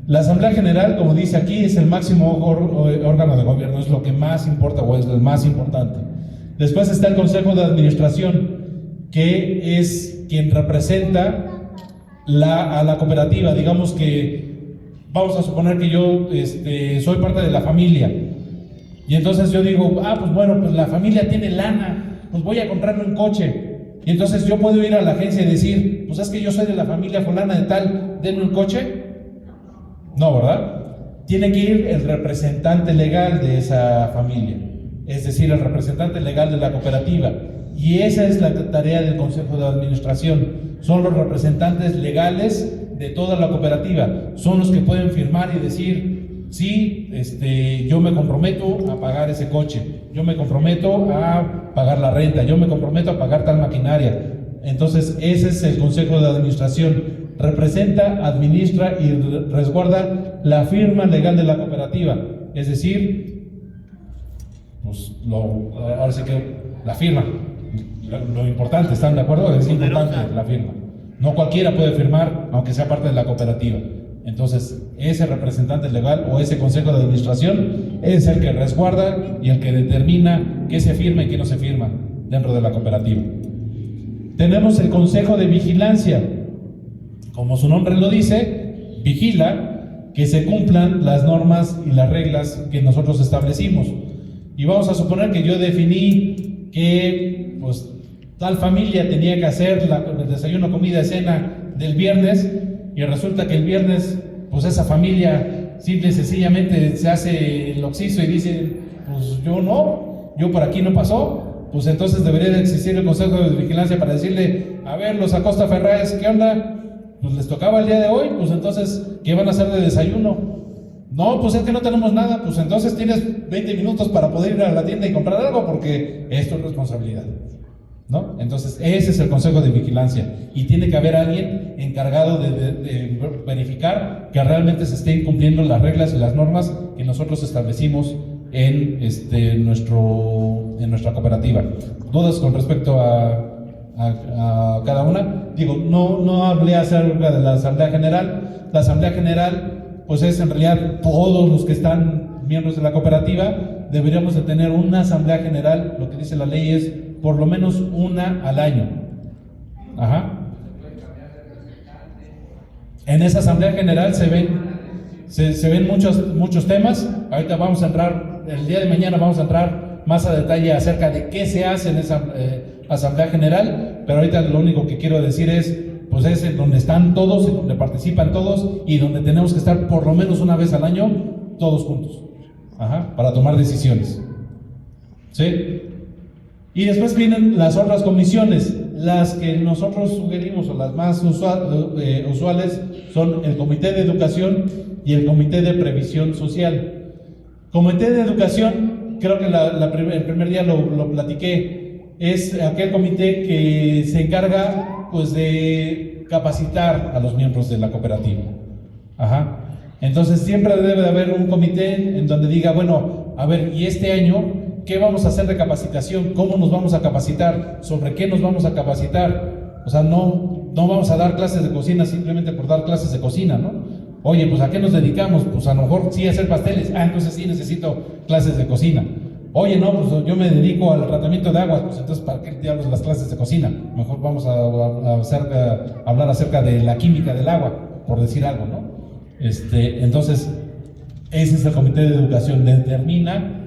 S1: La Asamblea General, como dice aquí, es el máximo órgano de gobierno, es lo que más importa o es lo más importante. Después está el Consejo de Administración, que es quien representa a la cooperativa. Digamos que, vamos a suponer que yo soy parte de la familia, y entonces yo digo, pues bueno, pues la familia tiene lana, pues voy a comprarme un coche. Y entonces yo puedo ir a la agencia y decir, pues es que yo soy de la familia fulana de tal, denme un coche. No, ¿verdad? Tiene que ir el representante legal de esa familia, es decir, el representante legal de la cooperativa. Y esa es la tarea del Consejo de Administración. Son los representantes legales de toda la cooperativa. Son los que pueden firmar y decir, sí, yo me comprometo a pagar ese coche, yo me comprometo a pagar la renta, yo me comprometo a pagar tal maquinaria. Entonces, ese es el Consejo de Administración. Representa, administra y resguarda la firma legal de la cooperativa. Es decir, pues ahora sí que la firma. Lo importante, ¿están de acuerdo? Es importante la firma. No cualquiera puede firmar, aunque sea parte de la cooperativa. Entonces, ese representante legal o ese consejo de administración es el que resguarda y el que determina qué se firma y qué no se firma dentro de la cooperativa. Tenemos el consejo de vigilancia. Como su nombre lo dice, vigila que se cumplan las normas y las reglas que nosotros establecimos. Y vamos a suponer que yo definí que pues tal familia tenía que hacer el desayuno, comida y cena del viernes, y resulta que el viernes pues esa familia simple y sencillamente se hace el occiso y dice, pues yo por aquí no pasó. Pues entonces debería de existir el consejo de vigilancia para decirle, a ver, los Acosta Ferraes, ¿qué onda? Pues les tocaba el día de hoy, pues entonces, ¿qué van a hacer de desayuno? No, pues es que no tenemos nada. Pues entonces tienes 20 minutos para poder ir a la tienda y comprar algo, porque esto es responsabilidad, ¿no? Entonces, ese es el consejo de vigilancia, y tiene que haber alguien encargado de verificar que realmente se estén cumpliendo las reglas y las normas que nosotros establecimos en nuestra cooperativa. ¿Dudas con respecto a a cada una. Digo, no hablé acerca de la Asamblea General. La Asamblea General, pues es en realidad todos los que están miembros de la cooperativa. Deberíamos de tener una Asamblea General. Lo que dice la ley es por lo menos una al año. Ajá. En esa Asamblea General se ven muchos temas. Ahorita vamos a entrar, el día de mañana vamos a entrar más a detalle acerca de qué se hace en esa Asamblea General, pero ahorita lo único que quiero decir es, pues es en donde están todos, en donde participan todos y donde tenemos que estar por lo menos una vez al año, todos juntos, para tomar decisiones. ¿Sí? Y después vienen las otras comisiones. Las que nosotros sugerimos o las más usuales son el Comité de Educación y el Comité de Previsión Social. Comité de Educación, creo que el primer día lo platiqué, es aquel comité que se encarga pues de capacitar a los miembros de la cooperativa. Entonces siempre debe de haber un comité en donde diga, bueno, a ver, y este año, ¿qué vamos a hacer de capacitación? ¿Cómo nos vamos a capacitar? ¿Sobre qué nos vamos a capacitar? O sea, no vamos a dar clases de cocina simplemente por dar clases de cocina, ¿no? Oye, pues ¿a qué nos dedicamos? Pues a lo mejor sí a hacer pasteles. Entonces sí necesito clases de cocina. Oye, no, pues yo me dedico al tratamiento de aguas. Pues entonces, ¿para qué diablos las clases de cocina? Mejor vamos a hablar acerca de la química del agua, por decir algo, ¿no? Entonces, ese es el Comité de Educación. Determina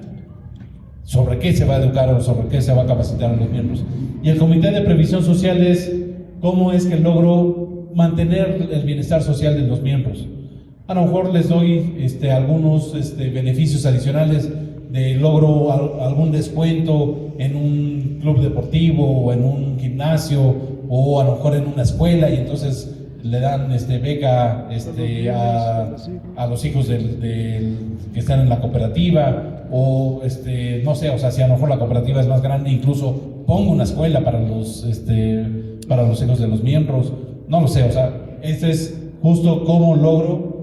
S1: sobre qué se va a educar o sobre qué se va a capacitar a los miembros. Y el Comité de Previsión Social es cómo es que logro mantener el bienestar social de los miembros. A lo mejor les doy algunos beneficios adicionales de logro algún descuento en un club deportivo o en un gimnasio o a lo mejor en una escuela y entonces le dan beca a los hijos que están en la cooperativa o no sé, o sea, si a lo mejor la cooperativa es más grande, incluso pongo una escuela para los hijos de los miembros, no lo sé, o sea, es justo cómo logro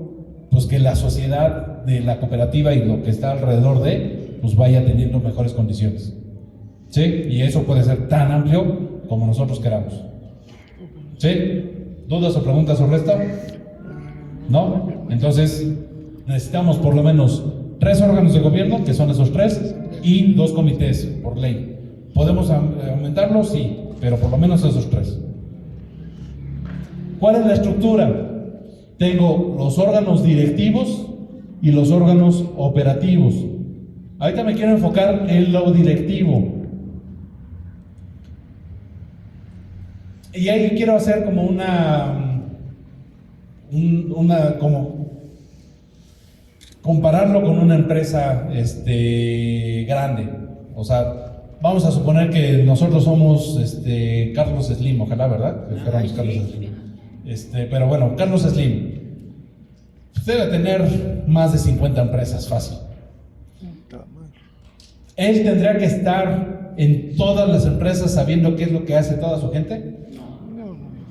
S1: pues que la sociedad de la cooperativa y lo que está alrededor de pues vaya teniendo mejores condiciones, ¿sí? Y eso puede ser tan amplio como nosotros queramos, ¿sí? ¿Dudas o preguntas sobre esto? ¿No? Entonces necesitamos por lo menos 3 órganos de gobierno, que son esos 3, y 2 comités por ley. ¿Podemos aumentarlo? Sí, pero por lo menos esos 3. ¿Cuál es la estructura? Tengo los órganos directivos y los órganos operativos. Ahorita me quiero enfocar en lo directivo. Y ahí quiero hacer como compararlo con una empresa grande. O sea, vamos a suponer que nosotros somos Carlos Slim, ojalá, ¿verdad? Que fuéramos Carlos Slim. Pero bueno, Carlos Slim debe tener más de 50 empresas, fácil. ¿Él tendría que estar en todas las empresas sabiendo qué es lo que hace toda su gente?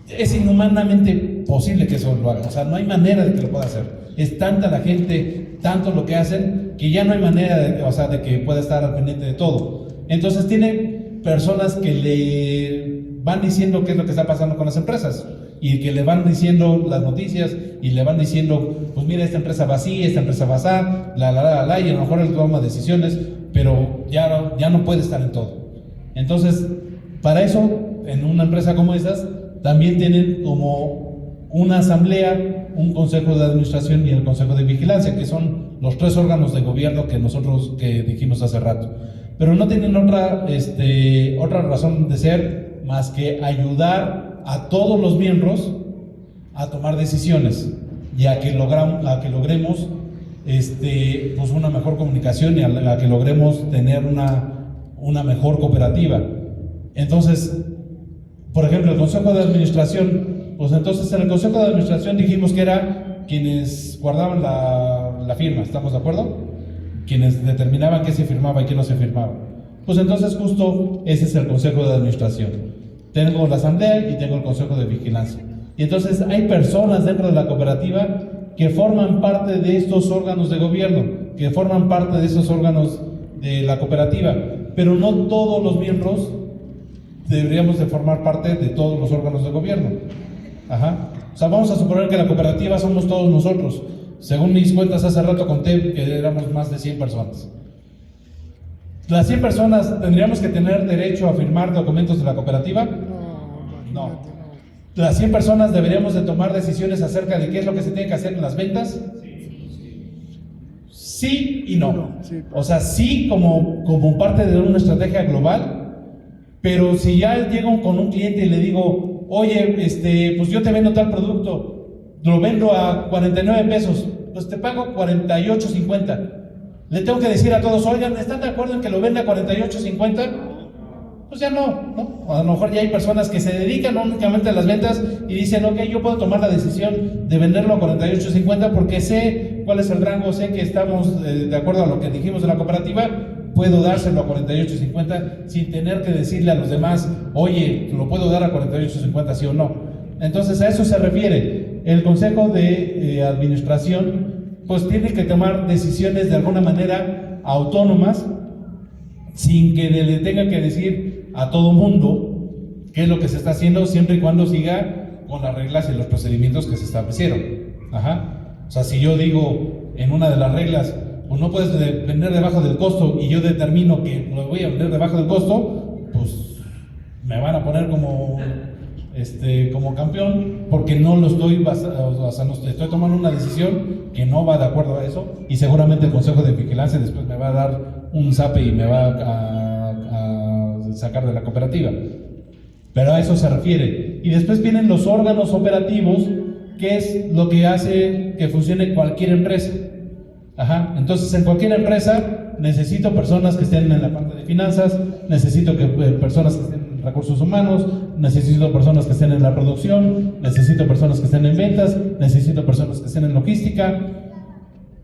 S1: Es inhumanamente posible que eso lo haga. O sea, no hay manera de que lo pueda hacer. Es tanta la gente, tanto lo que hacen, que ya no hay manera de que pueda estar al pendiente de todo. Entonces tiene personas que le van diciendo qué es lo que está pasando con las empresas y que le van diciendo las noticias y le van diciendo, pues mira, esta empresa va así, esta empresa va así, y a lo mejor él toma decisiones, pero ya no puede estar en todo. Entonces, para eso, en una empresa como esas, también tienen como una asamblea, un consejo de administración y el consejo de vigilancia, que son los 3 órganos de gobierno que dijimos hace rato. Pero no tienen otra razón de ser más que ayudar a todos los miembros a tomar decisiones y a que logremos pues una mejor comunicación y a que logremos tener una mejor cooperativa. Entonces, por ejemplo, el Consejo de Administración, pues entonces en el Consejo de Administración dijimos que era quienes guardaban la firma, ¿estamos de acuerdo? Quienes determinaban qué se firmaba y qué no se firmaba. Pues entonces justo ese es el Consejo de Administración. Tengo la asamblea y tengo el Consejo de Vigilancia. Y entonces hay personas dentro de la cooperativa que forman parte de estos órganos de gobierno, que forman parte de esos órganos de la cooperativa, pero no todos los miembros deberíamos de formar parte de todos los órganos de gobierno. Ajá. O sea, vamos a suponer que la cooperativa somos todos nosotros. Según mis cuentas, hace rato conté que éramos más de 100 personas. ¿Las 100 personas tendríamos que tener derecho a firmar documentos de la cooperativa? No. ¿Las 100 personas deberíamos de tomar decisiones acerca de qué es lo que se tiene que hacer en las ventas? Sí y no. O sea, sí como parte de una estrategia global, pero si ya llego con un cliente y le digo, oye, pues yo te vendo tal producto, lo vendo a 49 pesos, pues te pago 48.50. Le tengo que decir a todos, oigan, ¿están de acuerdo en que lo venda a 48.50? Pues ya no. A lo mejor ya hay personas que se dedican únicamente a las ventas y dicen, ok, yo puedo tomar la decisión de venderlo a 48.50 porque sé cuál es el rango, sé que estamos de acuerdo a lo que dijimos de la cooperativa, puedo dárselo a 48.50 sin tener que decirle a los demás, oye, lo puedo dar a 48.50 sí o no. Entonces a eso se refiere. El Consejo de Administración pues tiene que tomar decisiones de alguna manera autónomas sin que le tenga que decir a todo mundo qué es lo que se está haciendo, siempre y cuando siga con las reglas y los procedimientos que se establecieron. Ajá. O sea, si yo digo en una de las reglas, pues no puedes vender debajo del costo y yo determino que lo voy a vender debajo del costo, pues me van a poner como campeón porque no lo estoy o sea, no estoy tomando una decisión que no va de acuerdo a eso y seguramente el Consejo de Vigilancia después me va a dar un zape y me va a sacar de la cooperativa. Pero a eso se refiere. Y después vienen los órganos operativos, que es lo que hace que funcione cualquier empresa. Ajá. Entonces, en cualquier empresa necesito personas que estén en la parte de finanzas, necesito personas que estén en recursos humanos, necesito personas que estén en la producción, necesito personas que estén en ventas, necesito personas que estén en logística,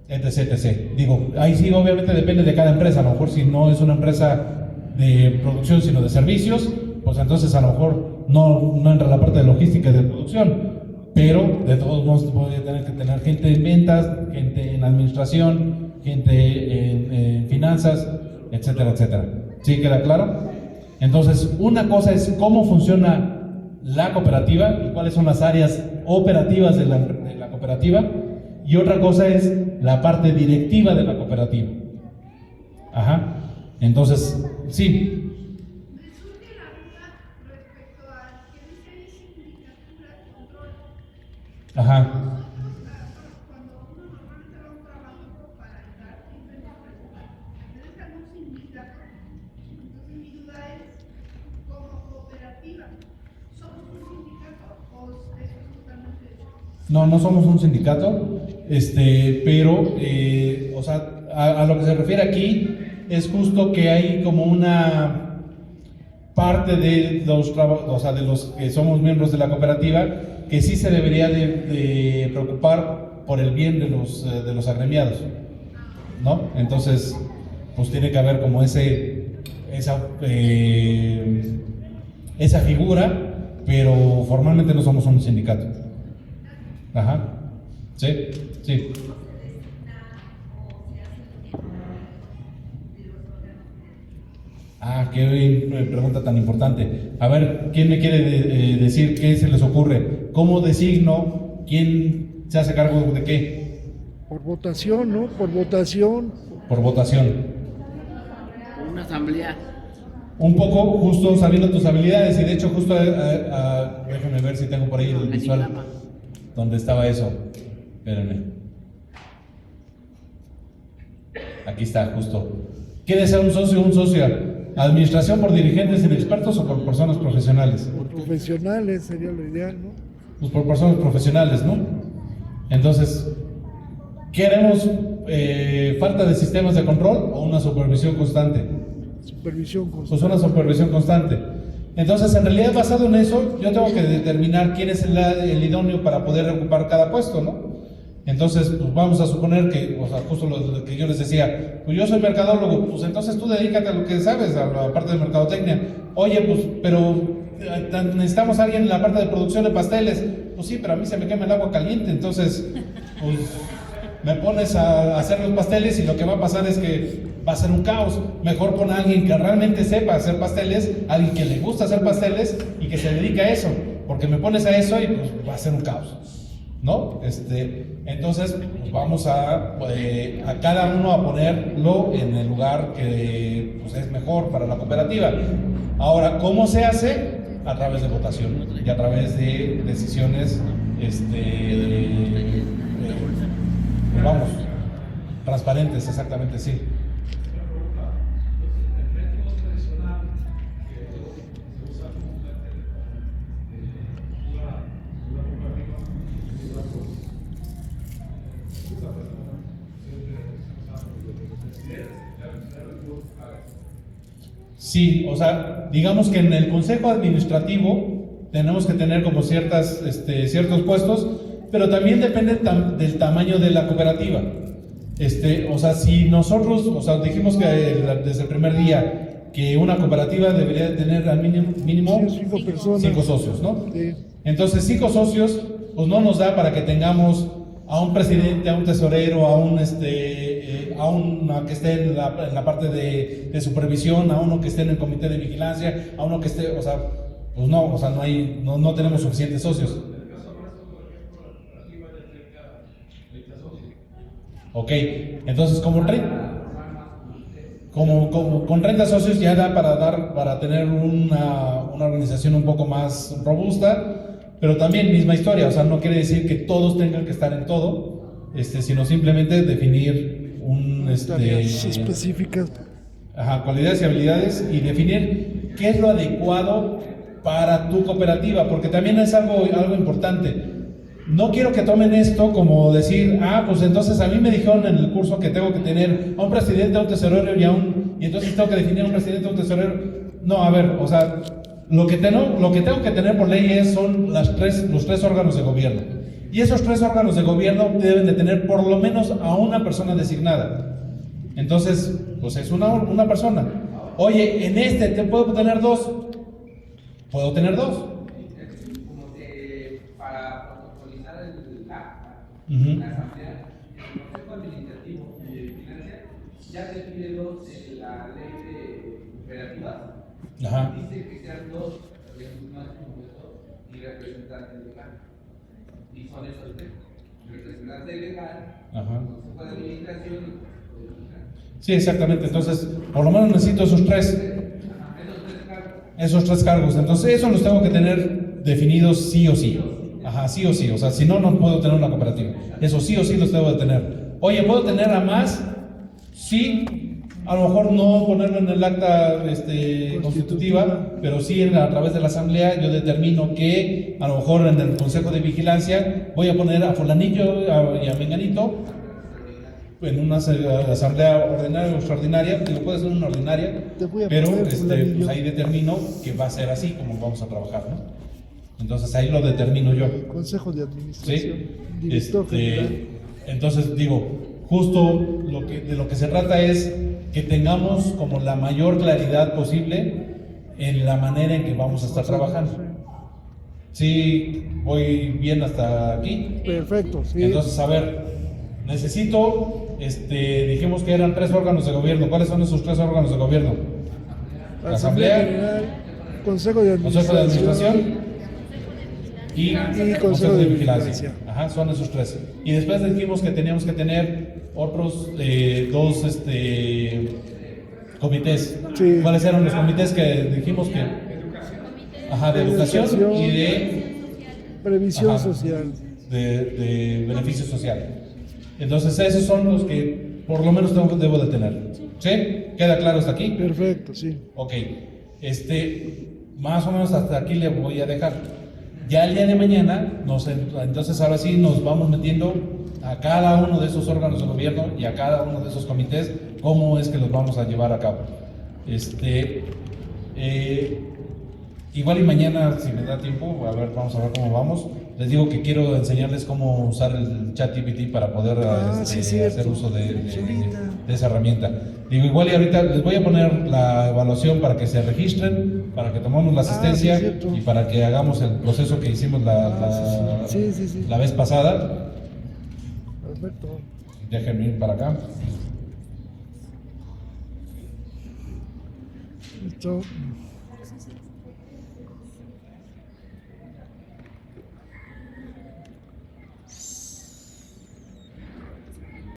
S1: etc. Digo, ahí sí obviamente depende de cada empresa. A lo mejor si no es una empresa de producción sino de servicios, pues entonces a lo mejor no entra la parte de logística y de producción, pero de todos modos voy a tener que tener gente en ventas, gente en administración, gente en finanzas, etcétera. ¿Sí queda claro? Entonces, una cosa es cómo funciona la cooperativa y cuáles son las áreas operativas de la cooperativa, y otra cosa es la parte directiva de la cooperativa. Ajá. Entonces, sí.
S2: Me surge la duda respecto a que dice ahí sindicatura de control.
S1: Ajá.
S2: Nosotros, cuando uno normalmente va a un trabajo para entrar, siempre nos preguntan, ¿pertenece a un sindicato? Entonces mi duda es, como cooperativa, ¿somos un sindicato o eso es totalmente hecho?
S1: No somos un sindicato, pero, o sea, a lo que se refiere aquí es justo que hay como una parte de los que somos miembros de la cooperativa que sí se debería de preocupar por el bien de los agremiados, ¿no? Entonces, pues tiene que haber como esa figura, pero formalmente no somos un sindicato. Ajá. Sí. Qué pregunta tan importante. A ver, ¿quién me quiere decir qué se les ocurre? ¿Cómo designo quién se hace cargo de qué?
S3: Por votación, ¿no? Por votación.
S1: Por votación.
S5: Una asamblea.
S1: Un poco justo sabiendo tus habilidades, y de hecho justo déjenme ver si tengo por ahí el visual donde estaba eso. Espérenme. Aquí está, justo. ¿Quiere ser un socio o un socia? ¿Administración por dirigentes inexpertos o por personas profesionales?
S3: Por profesionales sería lo ideal, ¿no?
S1: Pues por personas profesionales, ¿no? Entonces, ¿queremos falta de sistemas de control o una supervisión constante?
S3: Supervisión
S1: Pues
S3: constante.
S1: una supervisión constante. Entonces, en realidad, basado en eso, yo tengo que determinar quién es el idóneo para poder ocupar cada puesto, ¿no? Entonces, pues vamos a suponer que, o sea, justo lo que yo les decía, pues yo soy mercadólogo, pues entonces tú dedícate a lo que sabes, a la parte de mercadotecnia. Oye, pues, pero necesitamos a alguien en la parte de producción de pasteles. Pues sí, pero a mí se me quema el agua caliente, entonces, pues me pones a hacer los pasteles y lo que va a pasar es que va a ser un caos. Mejor pon a alguien que realmente sepa hacer pasteles, alguien que le gusta hacer pasteles y que se dedique a eso, porque me pones a eso y pues va a ser un caos, ¿no? Entonces pues vamos a cada uno a ponerlo en el lugar que pues, es mejor para la cooperativa. Ahora, ¿cómo se hace? A través de votación y a través de decisiones, vamos, transparentes, exactamente, sí. Sí, o sea, digamos que en el consejo administrativo tenemos que tener como ciertos puestos, pero también depende del tamaño de la cooperativa. O sea, si nosotros, o sea, dijimos que desde el primer día que una cooperativa debería tener al mínimo
S3: Sí, 5 personas.
S1: 5 socios, ¿no?
S3: Sí.
S1: Entonces, 5 socios, pues no nos da para que tengamos a un presidente, a un tesorero, a uno que esté en la parte de supervisión, a uno que esté en el comité de vigilancia, a uno que esté, o sea, pues no, o sea, no tenemos suficientes socios. Ok, entonces con 30 socios ya da para tener una organización un poco más robusta, pero también misma historia, o sea, no quiere decir que todos tengan que estar en todo, sino simplemente definir
S3: Tareas específicas.
S1: cualidades y habilidades y definir qué es lo adecuado para tu cooperativa, porque también es algo importante. No quiero que tomen esto como decir, pues entonces a mí me dijeron en el curso que tengo que tener a un presidente, a un tesorero y entonces tengo que definir a un presidente, a un tesorero. No, a ver, o sea, lo que tengo que tener por ley son los 3 órganos de gobierno. Y esos 3 órganos de gobierno deben de tener por lo menos a una persona designada. Entonces, pues es una persona. Oye, en ¿te puedo tener 2? Puedo tener 2.
S7: Como que para protocolizar la asamblea, el Consejo Administrativo y de Vigilancia ya define 2 en la ley de cooperativas.
S1: Ajá.
S7: Dice que sean 2 y representantes legal. Y son esos 3: representante legal, Consejo de Administración y Consejo de Vigilancia.
S1: Sí, exactamente. Entonces, por lo menos necesito esos 3. Esos 3 cargos. Entonces, eso los tengo que tener definidos sí o sí. Sí o sí. O sea, si no, no puedo tener una cooperativa. Eso sí o sí los tengo que tener. Oye, ¿puedo tener a más? Sí. A lo mejor no ponerlo en el acta constitutiva, pero sí a través de la asamblea yo determino que a lo mejor en el consejo de vigilancia voy a poner a fulanillo y a menganito en una asamblea ordinaria o extraordinaria, digo, puede ser una ordinaria, pero pues ahí determino que va a ser así como vamos a trabajar, ¿no? Entonces ahí lo determino yo.
S3: Consejo de Administración.
S1: ¿Sí?
S3: Director general.
S1: Entonces digo, justo de lo que se trata es que tengamos como la mayor claridad posible en la manera en que vamos a estar trabajando. ¿Sí voy bien hasta aquí?
S3: Perfecto, sí.
S1: Entonces, a ver, necesito, dijimos que eran 3 órganos de gobierno. ¿Cuáles son esos 3 órganos de gobierno? La Asamblea
S3: General, Consejo de
S1: Consejo de Administración y Consejo de Vigilancia.
S3: Vigilancia.
S1: Son esos 3. Y después dijimos que teníamos que tener otros 2 comités.
S3: Sí.
S1: ¿Cuáles eran los comités que dijimos que? De educación y de
S3: previsión social.
S1: De beneficio social. Entonces esos son los que por lo menos debo de tener. ¿Sí? ¿Queda claro hasta aquí?
S3: Perfecto, sí.
S1: Ok. Más o menos hasta aquí le voy a dejar. Ya el día de mañana, entonces ahora sí nos vamos metiendo a cada uno de esos órganos de gobierno y a cada uno de esos comités, cómo es que los vamos a llevar a cabo. Igual y mañana, si me da tiempo, vamos a ver cómo vamos. Les digo que quiero enseñarles cómo usar el ChatGPT para poder hacer uso de esa herramienta. Digo, igual y ahorita les voy a poner la evaluación para que se registren, para que tomemos la asistencia y para que hagamos el proceso que hicimos la vez pasada.
S3: Perfecto.
S1: Déjenme ir para acá.
S3: Listo.